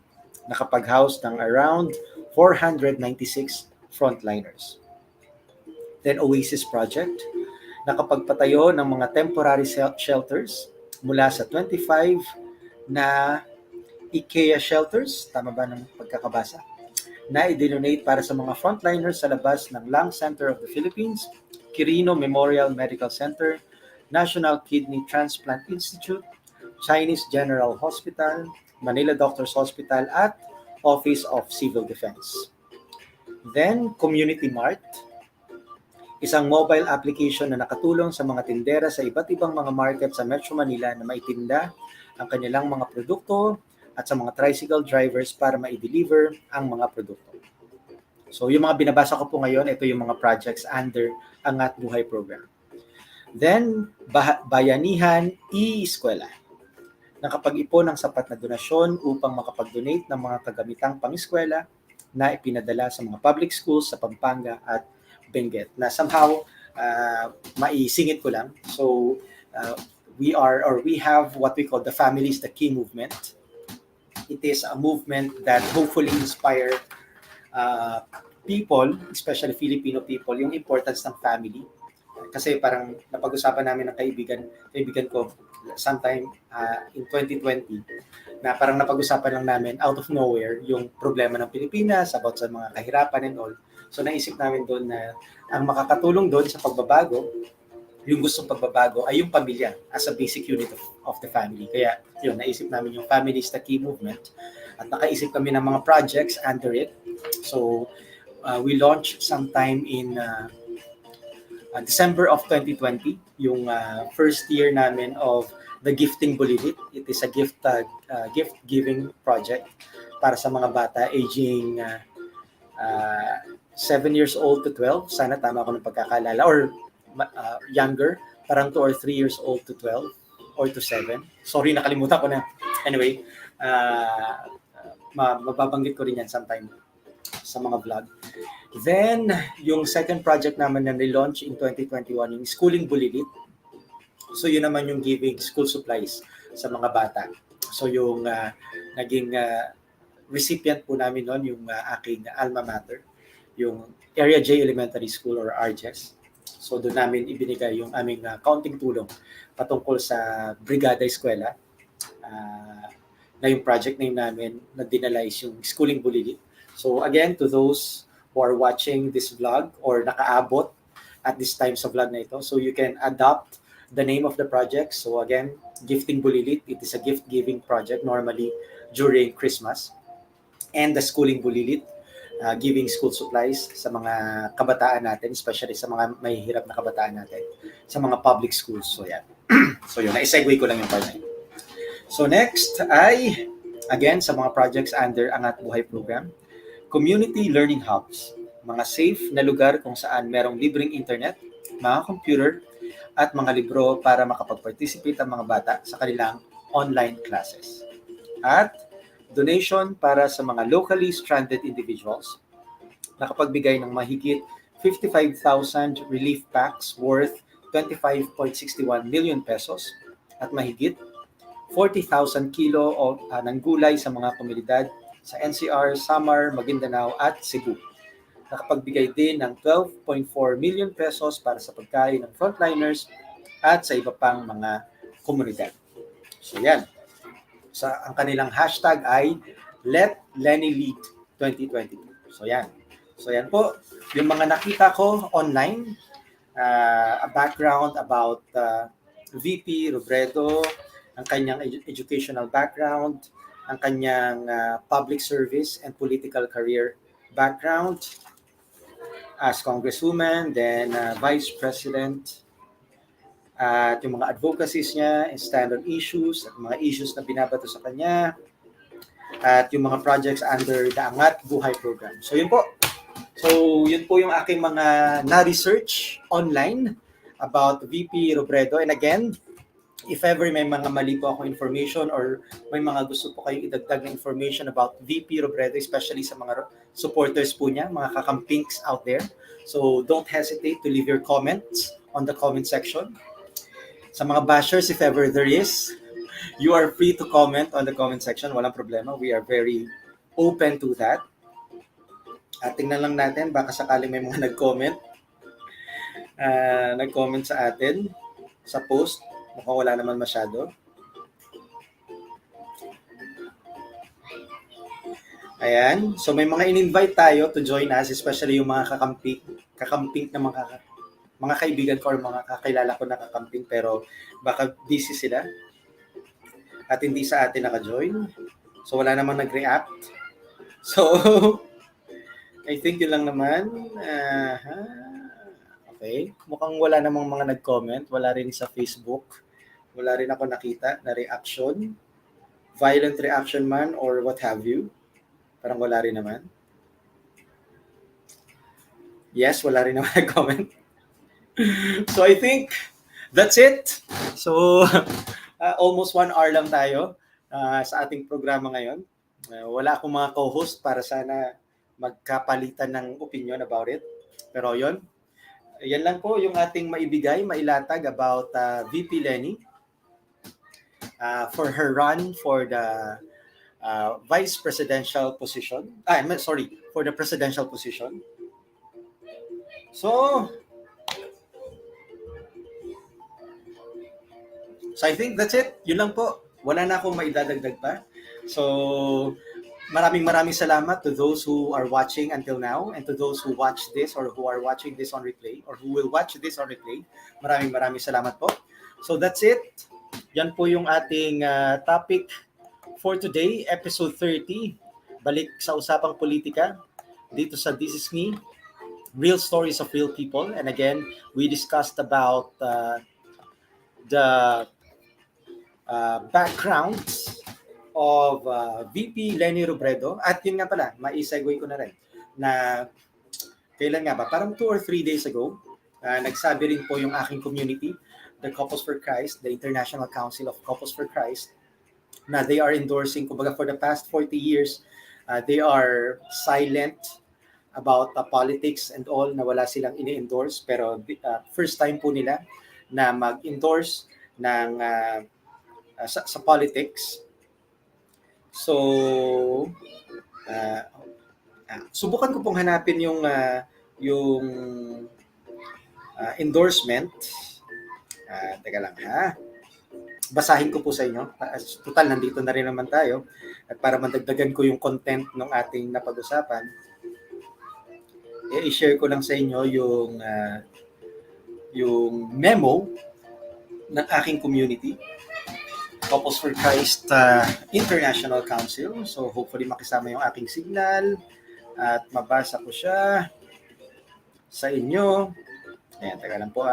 Nakapag-house ng around 496 frontliners. Then Oasis Project, nakapagpatayo ng mga temporary shelters mula sa 25 na IKEA shelters, tama ba ng pagkakabasa, na i-donate para sa mga frontliners sa labas ng Lung Center of the Philippines, Quirino Memorial Medical Center, National Kidney Transplant Institute, Chinese General Hospital, Manila Doctors Hospital, at Office of Civil Defense. Then, Community Mart, isang mobile application na nakatulong sa mga tindera sa iba't ibang mga market sa Metro Manila na maitinda ang kanilang mga produkto at sa mga tricycle drivers para ma-deliver ang mga produkto. So yung mga binabasa ko po ngayon, ito yung mga projects under Angat Buhay program. Then, Bayanihan e-Eskwela. Nakapag-ipon ng sapat na donasyon upang makapag-donate ng mga kagamitang pang-eskwela na ipinadala sa mga public schools sa Pampanga at Benguet, na somehow maisingit ko lang. So we have what we call the Family is the Key movement. It is a movement that hopefully inspire uh, people, especially Filipino people, yung importance ng family. Kasi parang napag-usapan namin ng kaibigan ko sometime in 2020 na parang napag-usapan lang namin out of nowhere yung problema ng Pilipinas about sa mga kahirapan and all. So naisip namin doon na ang makakatulong doon sa pagbabago, yung gustong pagbabago ay yung pamilya as a basic unit of the family. Kaya yun, naisip namin yung Family is the Key movement at nakaisip kami ng mga projects under it. So we launched sometime in December of 2020, yung first year namin of the Gifting Bulilit. It is a gift giving project para sa mga bata aging 7 years old to 12. Sana tama ako ng pagkakalala. Or younger, parang 2 or 3 years old to 12 or to 7. Sorry, nakalimutan ko na. Anyway, mababanggit ko rin yan sometime sa mga vlog. Then, yung second project naman na relaunch in 2021, yung Schooling Bulilit. So, yun naman yung giving school supplies sa mga bata. So, yung naging recipient po namin noon, yung aking alma mater, yung Area J Elementary School or RJES. So, doon namin ibinigay yung aming kaunting tulong patungkol sa Brigada Eskwela. Na yung project name namin na dinala is yung Schooling Bulilit. So again, to those who are watching this vlog or nakaabot at this time sa vlog na ito, so you can adopt the name of the project. So again, Gifting Bulilit, it is a gift-giving project normally during Christmas. And the Schooling Bulilit, giving school supplies sa mga kabataan natin, especially sa mga mahihirap na kabataan natin, sa mga public schools. So yan. So yun, na-segue ko lang yung part na yun. So next ay, again, sa mga projects under Angat Buhay Program, Community Learning Hubs, mga safe na lugar kung saan merong libreng internet, mga computer, at mga libro para makapag-participate ang mga bata sa kanilang online classes. At donation para sa mga locally stranded individuals, nakapagbigay ng mahigit 55,000 relief packs worth 25.61 million pesos at mahigit 40,000 kilo ng gulay sa mga komunidad sa NCR, Samar, Maguindanao at Cebu. Nakapagbigay din ng 12.4 million pesos para sa pagkain ng frontliners at sa iba pang mga komunidad. So yan. Ang kanilang hashtag ay Let Leni Lead 2022. So yan. So yan po. Yung mga nakita ko online, a background about VP Robredo, ang kanyang educational background, ang kanyang public service and political career background as congresswoman, then vice president, at yung mga advocacies niya, standard issues, at mga issues na binabato sa kanya, at yung mga projects under the Angat Buhay Program. So yun po. So yun po yung aking mga na-research online about VP Robredo. And again, if ever may mga mali po ako information or may mga gusto po kayong idagdag na information about VP Robredo, especially sa mga supporters po niya, mga kakampinks out there. So don't hesitate to leave your comments on the comment section. Sa mga bashers, if ever there is, you are free to comment on the comment section. Walang problema. We are very open to that. At tingnan lang natin, baka sakaling may mga nag-comment. Nag-comment sa atin sa post. Mukhang wala naman masyado. Ayan. So may mga in-invite tayo to join us, especially yung mga kakamping na mga kaibigan ko or mga kakilala ko na kakamping pero baka busy sila at hindi sa atin naka-join. So wala namang nag-react. So I think yun lang naman. Okay. Mukhang wala namang mga nag-comment. Wala rin sa Facebook. Wala rin ako nakita na reaction. Violent reaction man or what have you. Parang wala rin naman. Yes, wala rin naman nag-comment. So I think that's it. So almost 1 hour lang tayo sa ating programa ngayon. Wala akong mga co-host para sana magkapalitan ng opinion about it. Pero yan lang po yung ating mailatag about VP Leni. for her run for the vice presidential position. Sorry, for the presidential position. So, I think that's it. Yun lang po. Wala na akong maidadagdag pa. So, maraming salamat to those who are watching until now and to those who watch this or who are watching this on replay or who will watch this on replay. Maraming salamat po. So, that's it. Yan po yung ating topic for today, episode 30. Balik sa usapang politika dito sa This Is Me, Real Stories of Real People. And again, we discussed about the backgrounds of VP Leni Robredo. At yun nga pala, mai-segue ko na rin na kailan nga ba? Parang 2 or 3 days ago, nagsabi rin po yung aking community, the Couples for Christ, the International Council of Couples for Christ, na they are endorsing, kumbaga for the past 40 years, they are silent about politics and all, na wala silang ini-endorse. Pero first time po nila na mag-endorse ng sa politics. So, subukan ko pong hanapin yung endorsement. Teka lang ha. Basahin ko po sa inyo. Total, nandito na rin naman tayo. At para mandagdagan ko yung content ng ating napag-usapan, i-share ko lang sa inyo yung memo ng aking community, Couples for Christ International Council. So hopefully makisama yung aking signal at mabasa ko siya sa inyo. Ayan, taga lang po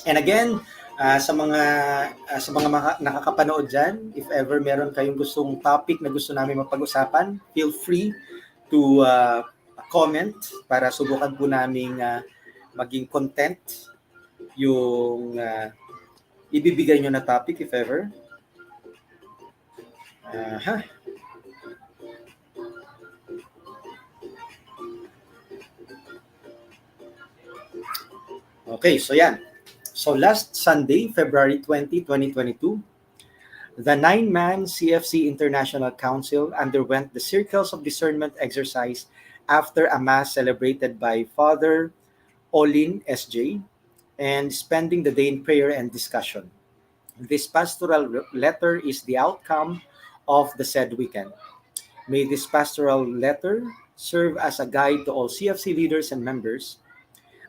And again, sa mga nakakapanood dyan, if ever meron kayong gustong topic na gusto namin mapag-usapan, feel free to comment para subukan po namin maging content yung ibibigay nyo na topic if ever. Okay, so yan. So last Sunday, February 20, 2022, the 9-man CFC International Council underwent the Circles of Discernment exercise after a mass celebrated by Father Olin SJ and spending the day in prayer and discussion. This pastoral letter is the outcome of the said weekend. May this pastoral letter serve as a guide to all CFC leaders and members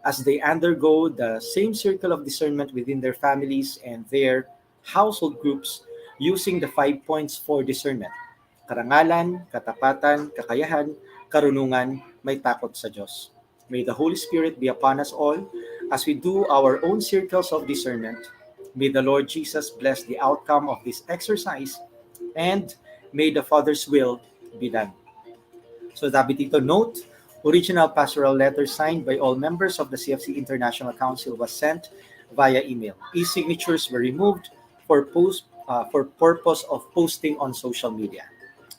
as they undergo the same circle of discernment within their families and their household groups using the 5 points for discernment: karangalan, katapatan, kakayahan, karunungan, may takot sa Diyos. May the Holy Spirit be upon us all as we do our own circles of discernment. May the Lord Jesus bless the outcome of this exercise and may the Father's will be done. So sabi dito, note, original pastoral letter signed by all members of the CFC International Council was sent via email. E-signatures were removed for purpose of posting on social media.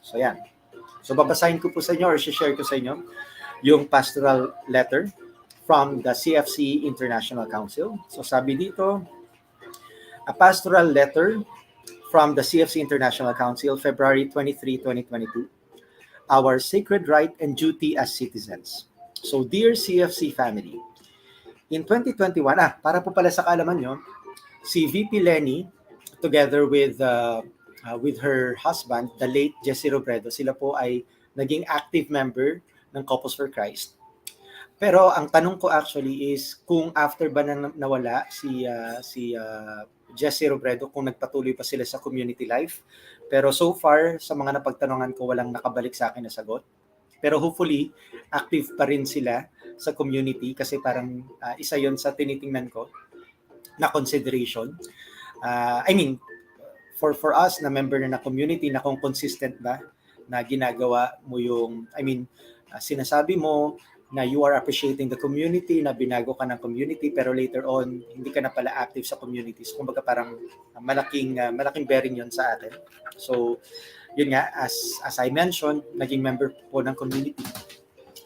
So yan. So babasahin ko po sa inyo or share ko sa inyo yung pastoral letter from the CFC International Council. So sabi dito, a pastoral letter from the CFC International Council, February 23, 2022. Our sacred right and duty as citizens. So, dear CFC family, in 2021, para po pala sa kaalaman nyo, si VP Leni, together with her husband, the late Jesse Robredo, sila po ay naging active member ng Couples for Christ. Pero ang tanong ko actually is kung after ba nawala si Jesse Robredo, kung nagpatuloy pa sila sa community life. Pero so far, sa mga napagtanungan ko, walang nakabalik sa akin na sagot. Pero hopefully, active pa rin sila sa community kasi parang isa yon sa tinitingnan ko na consideration. For us na member na community, na kung consistent ba na ginagawa mo yung, sinasabi mo na you are appreciating the community, na binago ka ng community, pero later on, hindi ka na pala active sa communities. Kumbaga parang malaking bearing yon sa atin. So, yun nga, as I mentioned, naging member po ng community,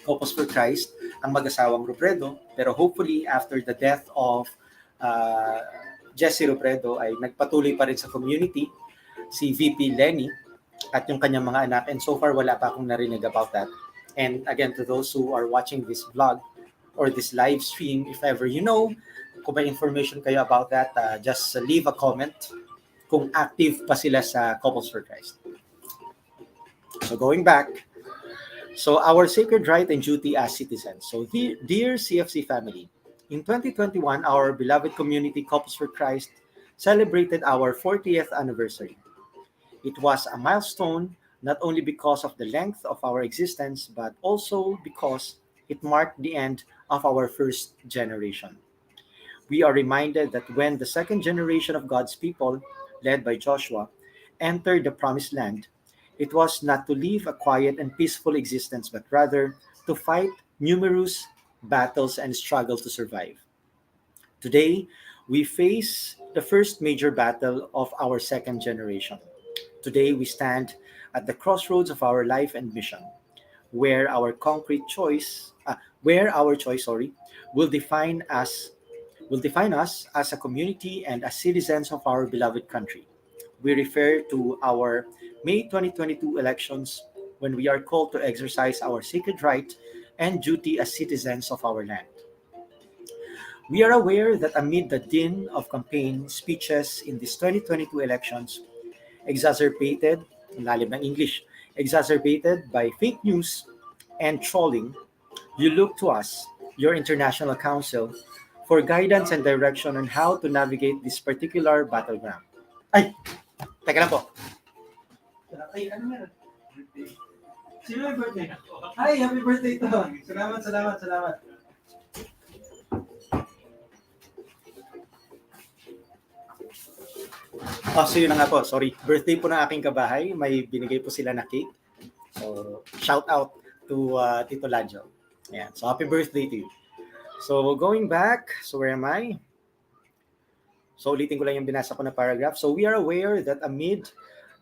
Couples for Christ, ang mag-asawang Robredo, pero hopefully, after the death of Jesse Robredo ay nagpatuloy pa rin sa community, si VP Leni at yung kanyang mga anak, and so far wala pa akong narinig about that. And again, to those who are watching this vlog or this live stream, if ever you know, kung may information kayo about that, just leave a comment kung active pa sila sa Couples for Christ. So going back, so our sacred right and duty as citizens. So dear CFC family, in 2021, our beloved community Couples for Christ celebrated our 40th anniversary. It was a milestone not only because of the length of our existence, but also because it marked the end of our first generation. We are reminded that when the second generation of God's people, led by Joshua, entered the promised land, it was not to live a quiet and peaceful existence, but rather to fight numerous battles and struggle to survive. Today, we face the first major battle of our second generation. Today, we stand at the crossroads of our life and mission, where our choice, will define us as a community and as citizens of our beloved country. We refer to our May 2022 elections when we are called to exercise our sacred right and duty as citizens of our land. We are aware that amid the din of campaign speeches in these 2022 elections, exacerbated, ang lalim ng English, exacerbated by fake news and trolling, you look to us, your international council, for guidance and direction on how to navigate this particular battleground. Ay, teka lang po. Ay, ano meron? Sino may birthday? Ay, happy birthday to. Salamat. So yun na nga po, sorry. Birthday po ng aking kabahay. May binigay po sila na cake. So, shout out to Tito Ladjo. Ayan. So, happy birthday to you. So, going back, so where am I? So, ulitin ko lang yung binasa ko na paragraph. So, we are aware that amid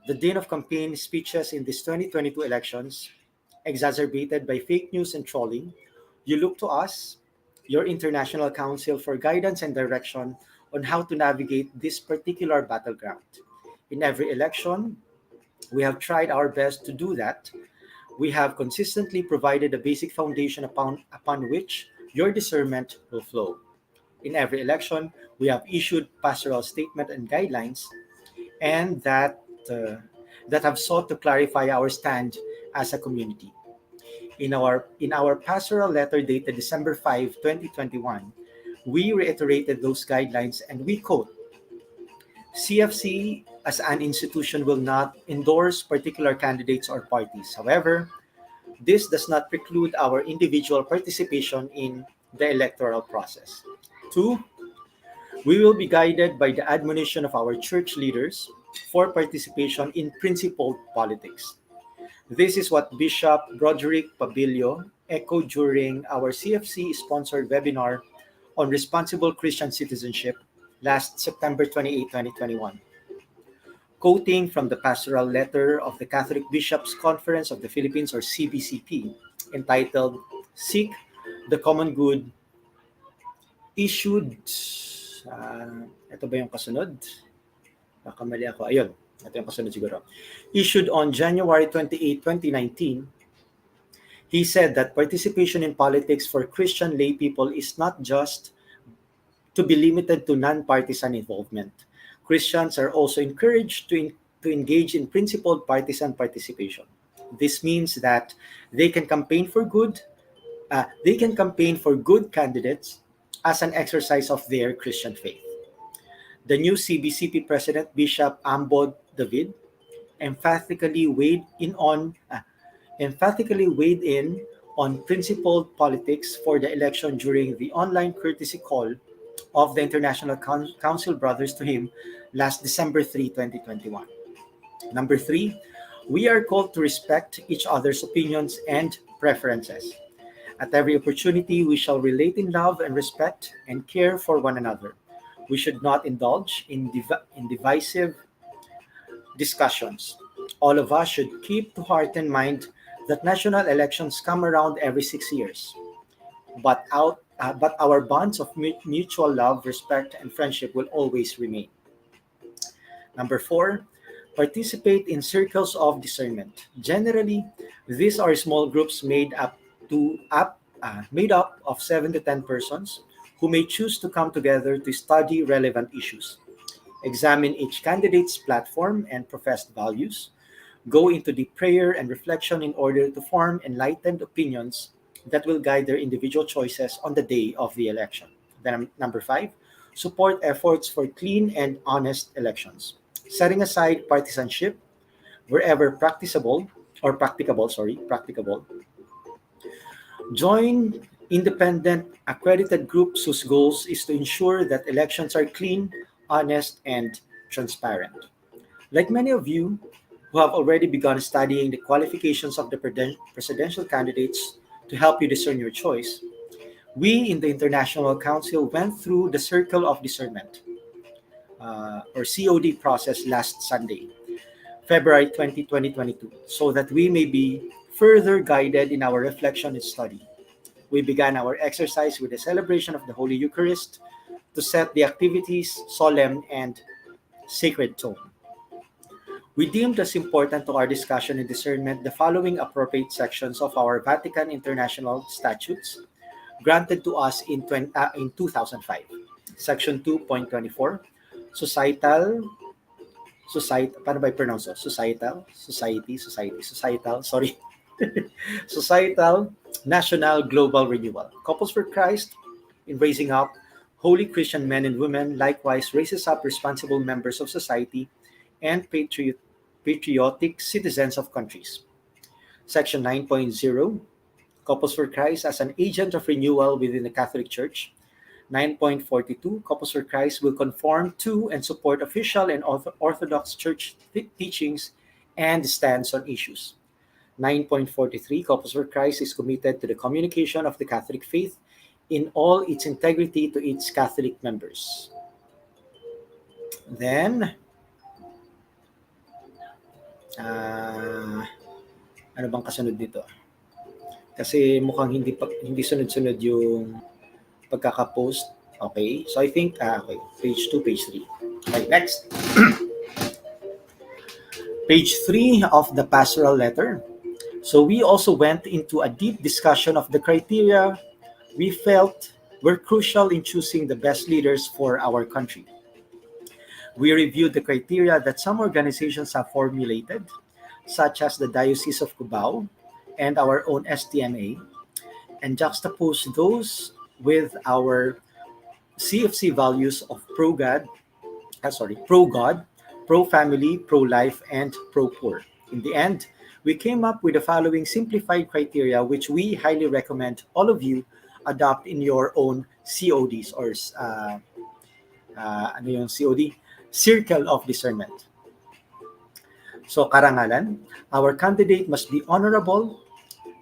the din of campaign speeches in these 2022 elections, exacerbated by fake news and trolling, you look to us, your international council, for guidance and direction on how to navigate this particular battleground. In every election, we have tried our best to do that. We have consistently provided a basic foundation upon which your discernment will flow. In every election, we have issued pastoral statement and guidelines, and that have sought to clarify our stand as a community. In our pastoral letter dated December 5, 2021, we reiterated those guidelines and we quote, CFC as an institution will not endorse particular candidates or parties. However, this does not preclude our individual participation in the electoral process. 2, we will be guided by the admonition of our church leaders for participation in principled politics. This is what Bishop Broderick Pabilio echoed during our CFC-sponsored webinar on responsible Christian citizenship last September 28, 2021. Quoting from the pastoral letter of the Catholic Bishops' Conference of the Philippines, or CBCP, entitled Seek the Common Good, issued, ito ba yung kasunod? Baka mali ako. Ayun, ito yung kasunod siguro. Issued on January 28, 2019, he said that participation in politics for Christian lay people is not just to be limited to non-partisan involvement. Christians are also encouraged to engage in principled partisan participation. This means that they can campaign for good candidates as an exercise of their Christian faith. The new CBCP President, Bishop Ambod David, emphatically weighed in on principled politics for the election during the online courtesy call of the International Council Brothers to him last December 3, 2021. Number 3, we are called to respect each other's opinions and preferences. At every opportunity, we shall relate in love and respect and care for one another. We should not indulge in divisive discussions. All of us should keep to heart and mind that national elections come around every 6 years. But but our bonds of mutual love, respect, and friendship will always remain. Number four, participate in circles of discernment. Generally, these are small groups made up of 7 to 10 persons who may choose to come together to study relevant issues, examine each candidate's platform and professed values, go into deep prayer and reflection in order to form enlightened opinions that will guide their individual choices on the day of the election. Then, number five, support efforts for clean and honest elections, setting aside partisanship wherever practicable. Join independent accredited groups whose goals is to ensure that elections are clean, honest, and transparent. Like many of you who have already begun studying the qualifications of the presidential candidates to help you discern your choice, we in the International Council went through the Circle of Discernment, or COD process last Sunday, February 2022, so that we may be further guided in our reflection and study. We began our exercise with a celebration of the Holy Eucharist to set the activities solemn and sacred tone. We deemed as important to our discussion and discernment the following appropriate sections of our Vatican International Statutes granted to us in 2005. Section 2.24, Societal, paano ba i-pronounce it? Societal, sorry. Societal, National, Global Renewal. Couples for Christ in raising up holy Christian men and women likewise raises up responsible members of society and patriotic citizens of countries. Section 9.0, Couples for Christ as an agent of renewal within the Catholic Church. 9.42, Couples for Christ will conform to and support official and Orthodox Church teachings and stance on issues. 9.43, Couples for Christ is committed to the communication of the Catholic faith in all its integrity to its Catholic members. Then, ano bang kasunod dito? Kasi mukhang hindi sunod-sunod yung pagkaka-post. Okay, so I think, okay, page 2, page 3. Okay, next. Page 3 of the pastoral letter. So we also went into a deep discussion of the criteria we felt were crucial in choosing the best leaders for our country. We reviewed the criteria that some organizations have formulated, such as the Diocese of Cubao and our own STMA, and juxtaposed those with our CFC values of pro-God, pro-family, pro-life, and pro-poor. In the end, we came up with the following simplified criteria which we highly recommend all of you adopt in your own CODs or ano yung COD? Circle of Discernment. So, karangalan, our candidate must be honorable,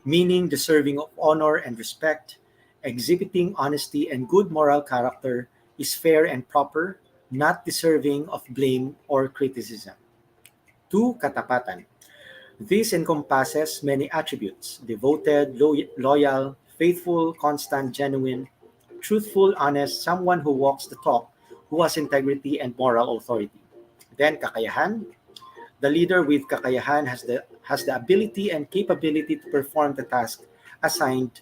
meaning deserving of honor and respect, exhibiting honesty and good moral character, is fair and proper, not deserving of blame or criticism. 2. Katapatan. This encompasses many attributes: devoted, loyal, faithful, constant, genuine, truthful, honest, someone who walks the talk, who has integrity and moral authority. Then, kakayahan. The leader with kakayahan has the ability and capability to perform the task assigned,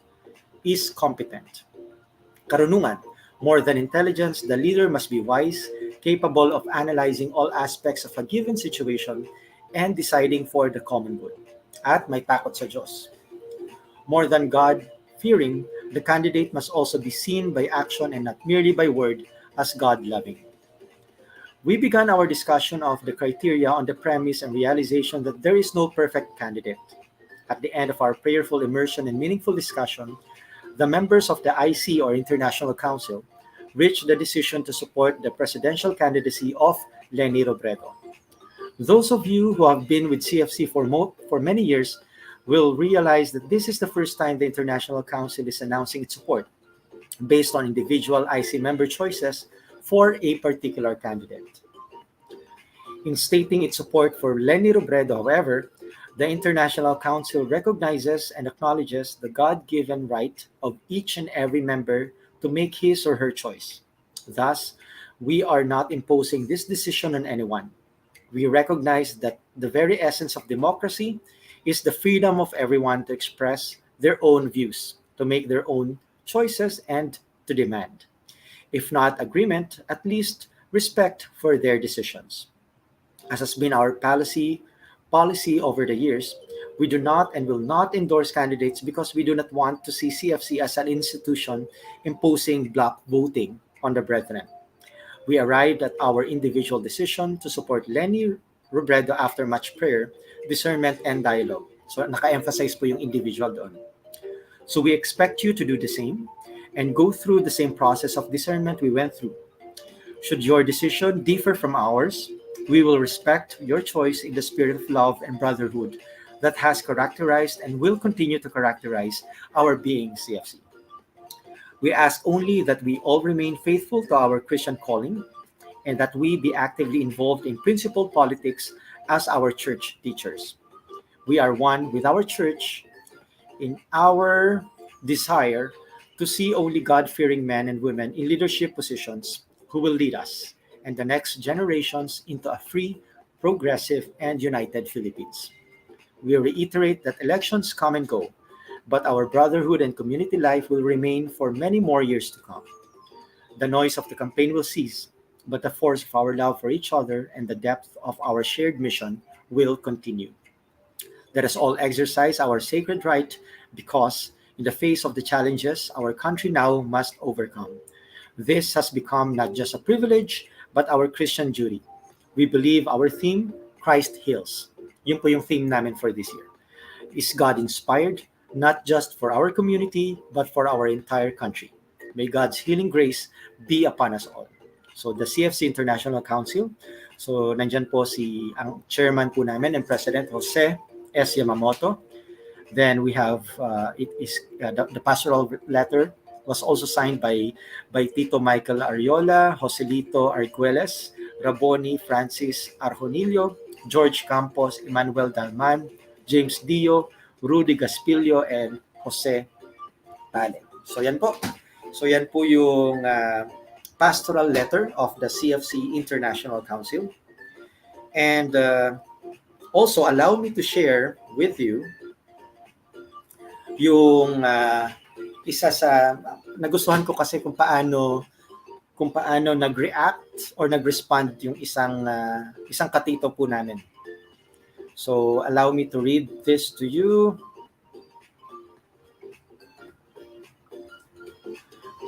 is competent. Karunungan. More than intelligence, the leader must be wise, capable of analyzing all aspects of a given situation and deciding for the common good. At may takot sa Diyos. More than God-fearing, the candidate must also be seen by action and not merely by word as God-loving. We began our discussion of the criteria on the premise and realization that there is no perfect candidate. At the end of our prayerful immersion and meaningful discussion, the members of the IC or International Council reached the decision to support the presidential candidacy of Leni Robredo. Those of you who have been with CFC for many years will realize that this is the first time the International Council is announcing its support based on individual IC member choices for a particular candidate. In stating its support for Leni Robredo, however, the International Council recognizes and acknowledges the God-given right of each and every member to make his or her choice. Thus, we are not imposing this decision on anyone. We recognize that the very essence of democracy is the freedom of everyone to express their own views, to make their own choices, and to demand, if not agreement, at least respect for their decisions. As has been our policy over the years, we do not and will not endorse candidates because we do not want to see CFC as an institution imposing block voting on the brethren. We arrived at our individual decision to support Leni Robredo after much prayer, discernment, and dialogue. So naka-emphasize po yung individual doon. So we expect you to do the same and go through the same process of discernment we went through. Should your decision differ from ours, we will respect your choice in the spirit of love and brotherhood that has characterized and will continue to characterize our being CFC. We ask only that we all remain faithful to our Christian calling and that we be actively involved in principled politics as our church teachers. We are one with our church in our desire to see only God fearing men and women in leadership positions who will lead us and the next generations into a free, progressive, and united Philippines. We reiterate that elections come and go, but our brotherhood and community life will remain for many more years to come. The noise of the campaign will cease, but the force of our love for each other and the depth of our shared mission will continue. Let us all exercise our sacred right because, in the face of the challenges our country now must overcome, this has become not just a privilege but our Christian duty. We believe our theme, Christ Heals. Yun po yung theme namin for this year. Is God inspired, not just for our community, but for our entire country. May God's healing grace be upon us all. So the CFC International Council, so nandyan po ang chairman po namin and President Jose S. Yamamoto. Then we have, the pastoral letter was also signed by Tito Michael Ariola, Joselito Arguelles, Raboni Francis Arjonillo, George Campos, Emmanuel Dalman, James Dio, Rudy Gaspilio, and Jose Tale. So yan po. So yan po yung pastoral letter of the CFC International Council. And also allow me to share with you yung isa sa nagustuhan ko kasi kung paano nag-react or nag-respond yung isang katito po namin. So allow me to read this to you.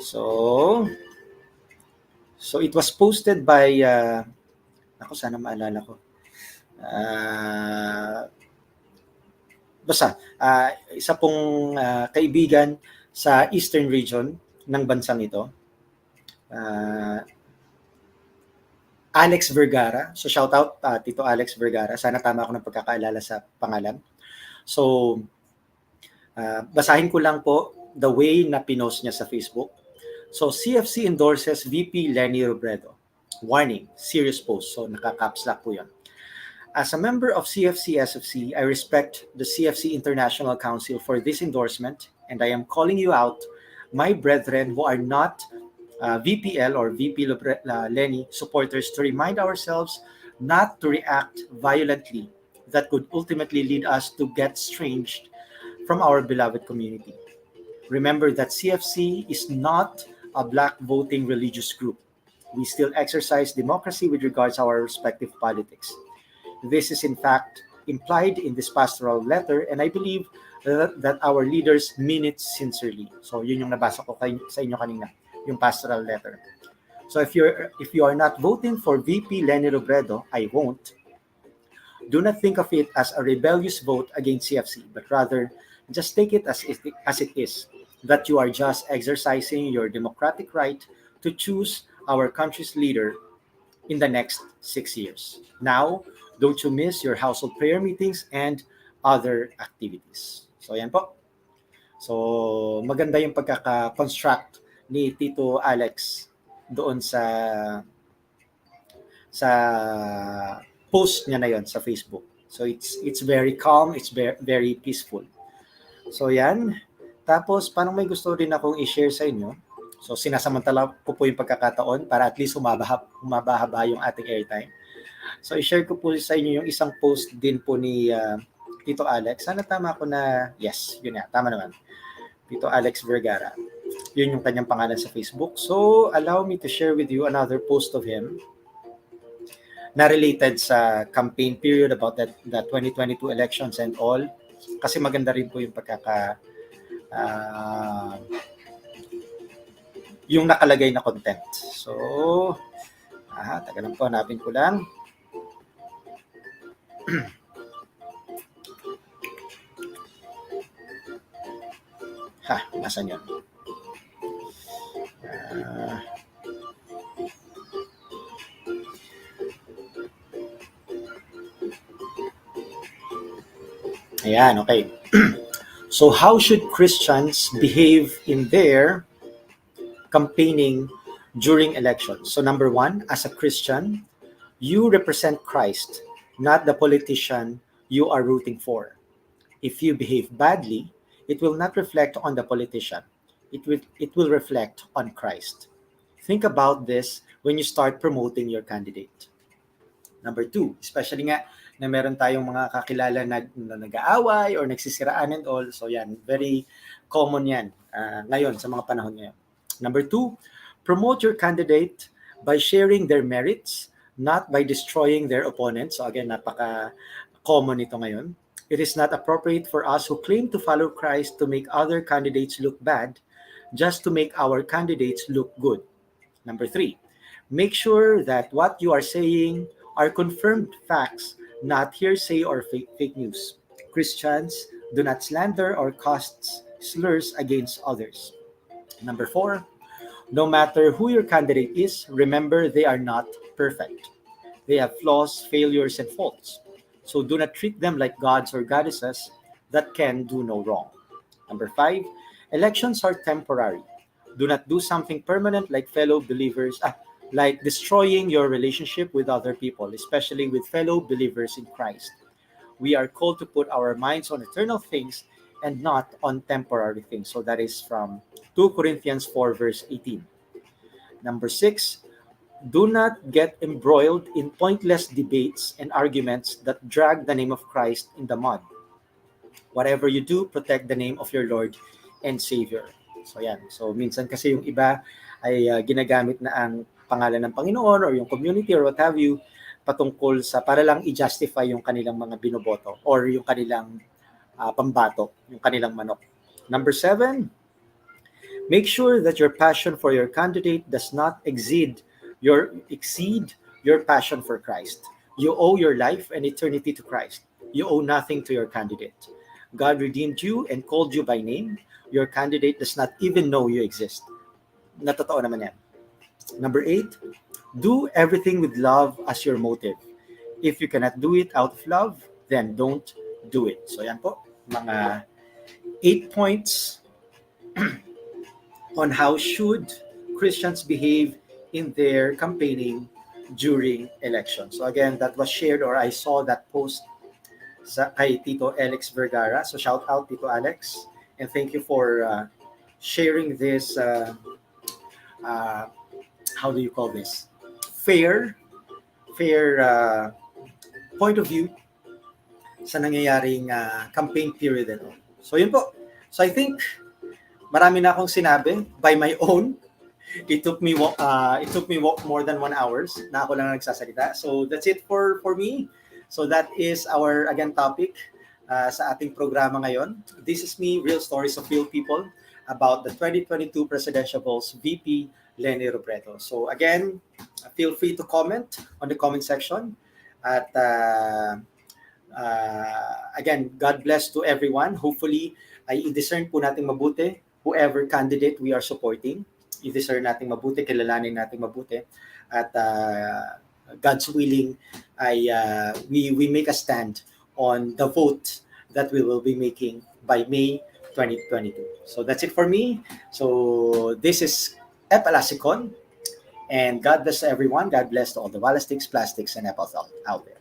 So it was posted by ako sana maalala ko. Isa pong kaibigan sa Eastern region ng bansang ito. Alex Vergara. So shout out Tito Alex Vergara. Sana tama ako ng pagkakaalala sa pangalan. So basahin ko lang po the way na pinost niya sa Facebook. So CFC endorses VP Leni Robredo. Warning, serious post. So naka-caps lock po 'yan. As a member of CFC-SFC, I respect the CFC International Council for this endorsement, and I am calling you out, my brethren who are not VPL or VP Leni supporters, to remind ourselves not to react violently that could ultimately lead us to get estranged from our beloved community. Remember that CFC is not a black voting religious group. We still exercise democracy with regards to our respective politics. This is in fact implied in this pastoral letter, and I believe that our leaders mean it sincerely. So yun yung nabasa ko sa inyo kanina, yung pastoral letter. So if you are not voting for VP Leni Robredo, I won't. Do not think of it as a rebellious vote against CFC, but rather just take it as it is, that you are just exercising your democratic right to choose our country's leader in the next 6 years. Now, don't you miss your household prayer meetings and other activities. So, yan po. So, maganda yung pagkaka-construct ni Tito Alex doon sa post niya na yon sa Facebook. So, it's very calm, it's very peaceful. So, yan. Tapos, parang may gusto rin akong i-share sa inyo. So sinasamantala ko po yung pagkakataon para at least humabahaba yung ating airtime. So i-share ko po sa inyo yung isang post din po ni Tito Alex. Sana tama ko na, yes, yun nga, tama naman. Tito Alex Vergara. Yun yung kanyang pangalan sa Facebook. So allow me to share with you another post of him na related sa campaign period about the 2022 elections and all. Kasi maganda rin po yung yung nakalagay na content. So, taga lang po, hanapin ko lang. Nasan yun? Ayan, okay. So how should Christians behave in their campaigning during elections? So number one, as a Christian, you represent Christ, not the politician you are rooting for. If you behave badly, it will not reflect on the politician. It will reflect on Christ. Think about this when you start promoting your candidate. Number two, especially nga na meron tayong mga kakilala na nag-aaway or nagsisiraan and all. So yan, very common yan ngayon sa mga panahon ngayon. Number two, promote your candidate by sharing their merits, not by destroying their opponents. So again, napaka-common ito ngayon. It is not appropriate for us who claim to follow Christ to make other candidates look bad, just to make our candidates look good. Number three, make sure that what you are saying are confirmed facts, not hearsay or fake news. Christians do not slander or cast slurs against others. Number four, no matter who your candidate is, remember they are not perfect. They have flaws, failures, and faults. So do not treat them like gods or goddesses that can do no wrong. Number five, elections are temporary. Do not do something permanent like fellow believers, like destroying your relationship with other people, especially with fellow believers in Christ. We are called to put our minds on eternal things and not on temporary things. So that is from 2 Corinthians 4 verse 18. Number six, do not get embroiled in pointless debates and arguments that drag the name of Christ in the mud. Whatever you do, protect the name of your Lord and Savior. So yan. So minsan kasi yung iba ay ginagamit na ang pangalan ng Panginoon or yung community or what have you patungkol sa para lang i-justify yung kanilang mga binoboto or yung kanilang pambato, yung kanilang manok. Number seven, make sure that your passion for your candidate does not exceed your passion for Christ. You owe your life and eternity to Christ. You owe nothing to your candidate. God redeemed you and called you by name. Your candidate does not even know you exist. Natotoo naman yan. Number eight, do everything with love as your motive. If you cannot do it out of love, then don't do it. So yan po, mga 8 points on how should Christians behave in their campaigning during elections. So again, that was shared or I saw that post kay Tito Alex Vergara. So shout out Tito Alex and thank you for sharing this how do you call this? Fair point of view sa nangyayaring campaign period and all. So yun po. So I think marami na akong sinabi by my own. It took me more than 1 hour na ako lang nagsasalita. So that's it for me. So that is our again topic sa ating programa ngayon. This is me, Real Stories of Real People about the 2022 Presidentiables VP Leni Robredo. So again, feel free to comment on the comment section. At again, God bless to everyone. Hopefully, ay i-discern po natin mabuti whoever candidate we are supporting. I-discern natin mabuti, kilalanin natin mabuti. At God's willing, ay we make a stand on the vote that we will be making by May 2022. So that's it for me. So this is Epalastic, and God bless everyone. God bless to all the Balastics, plastics, and apples out there.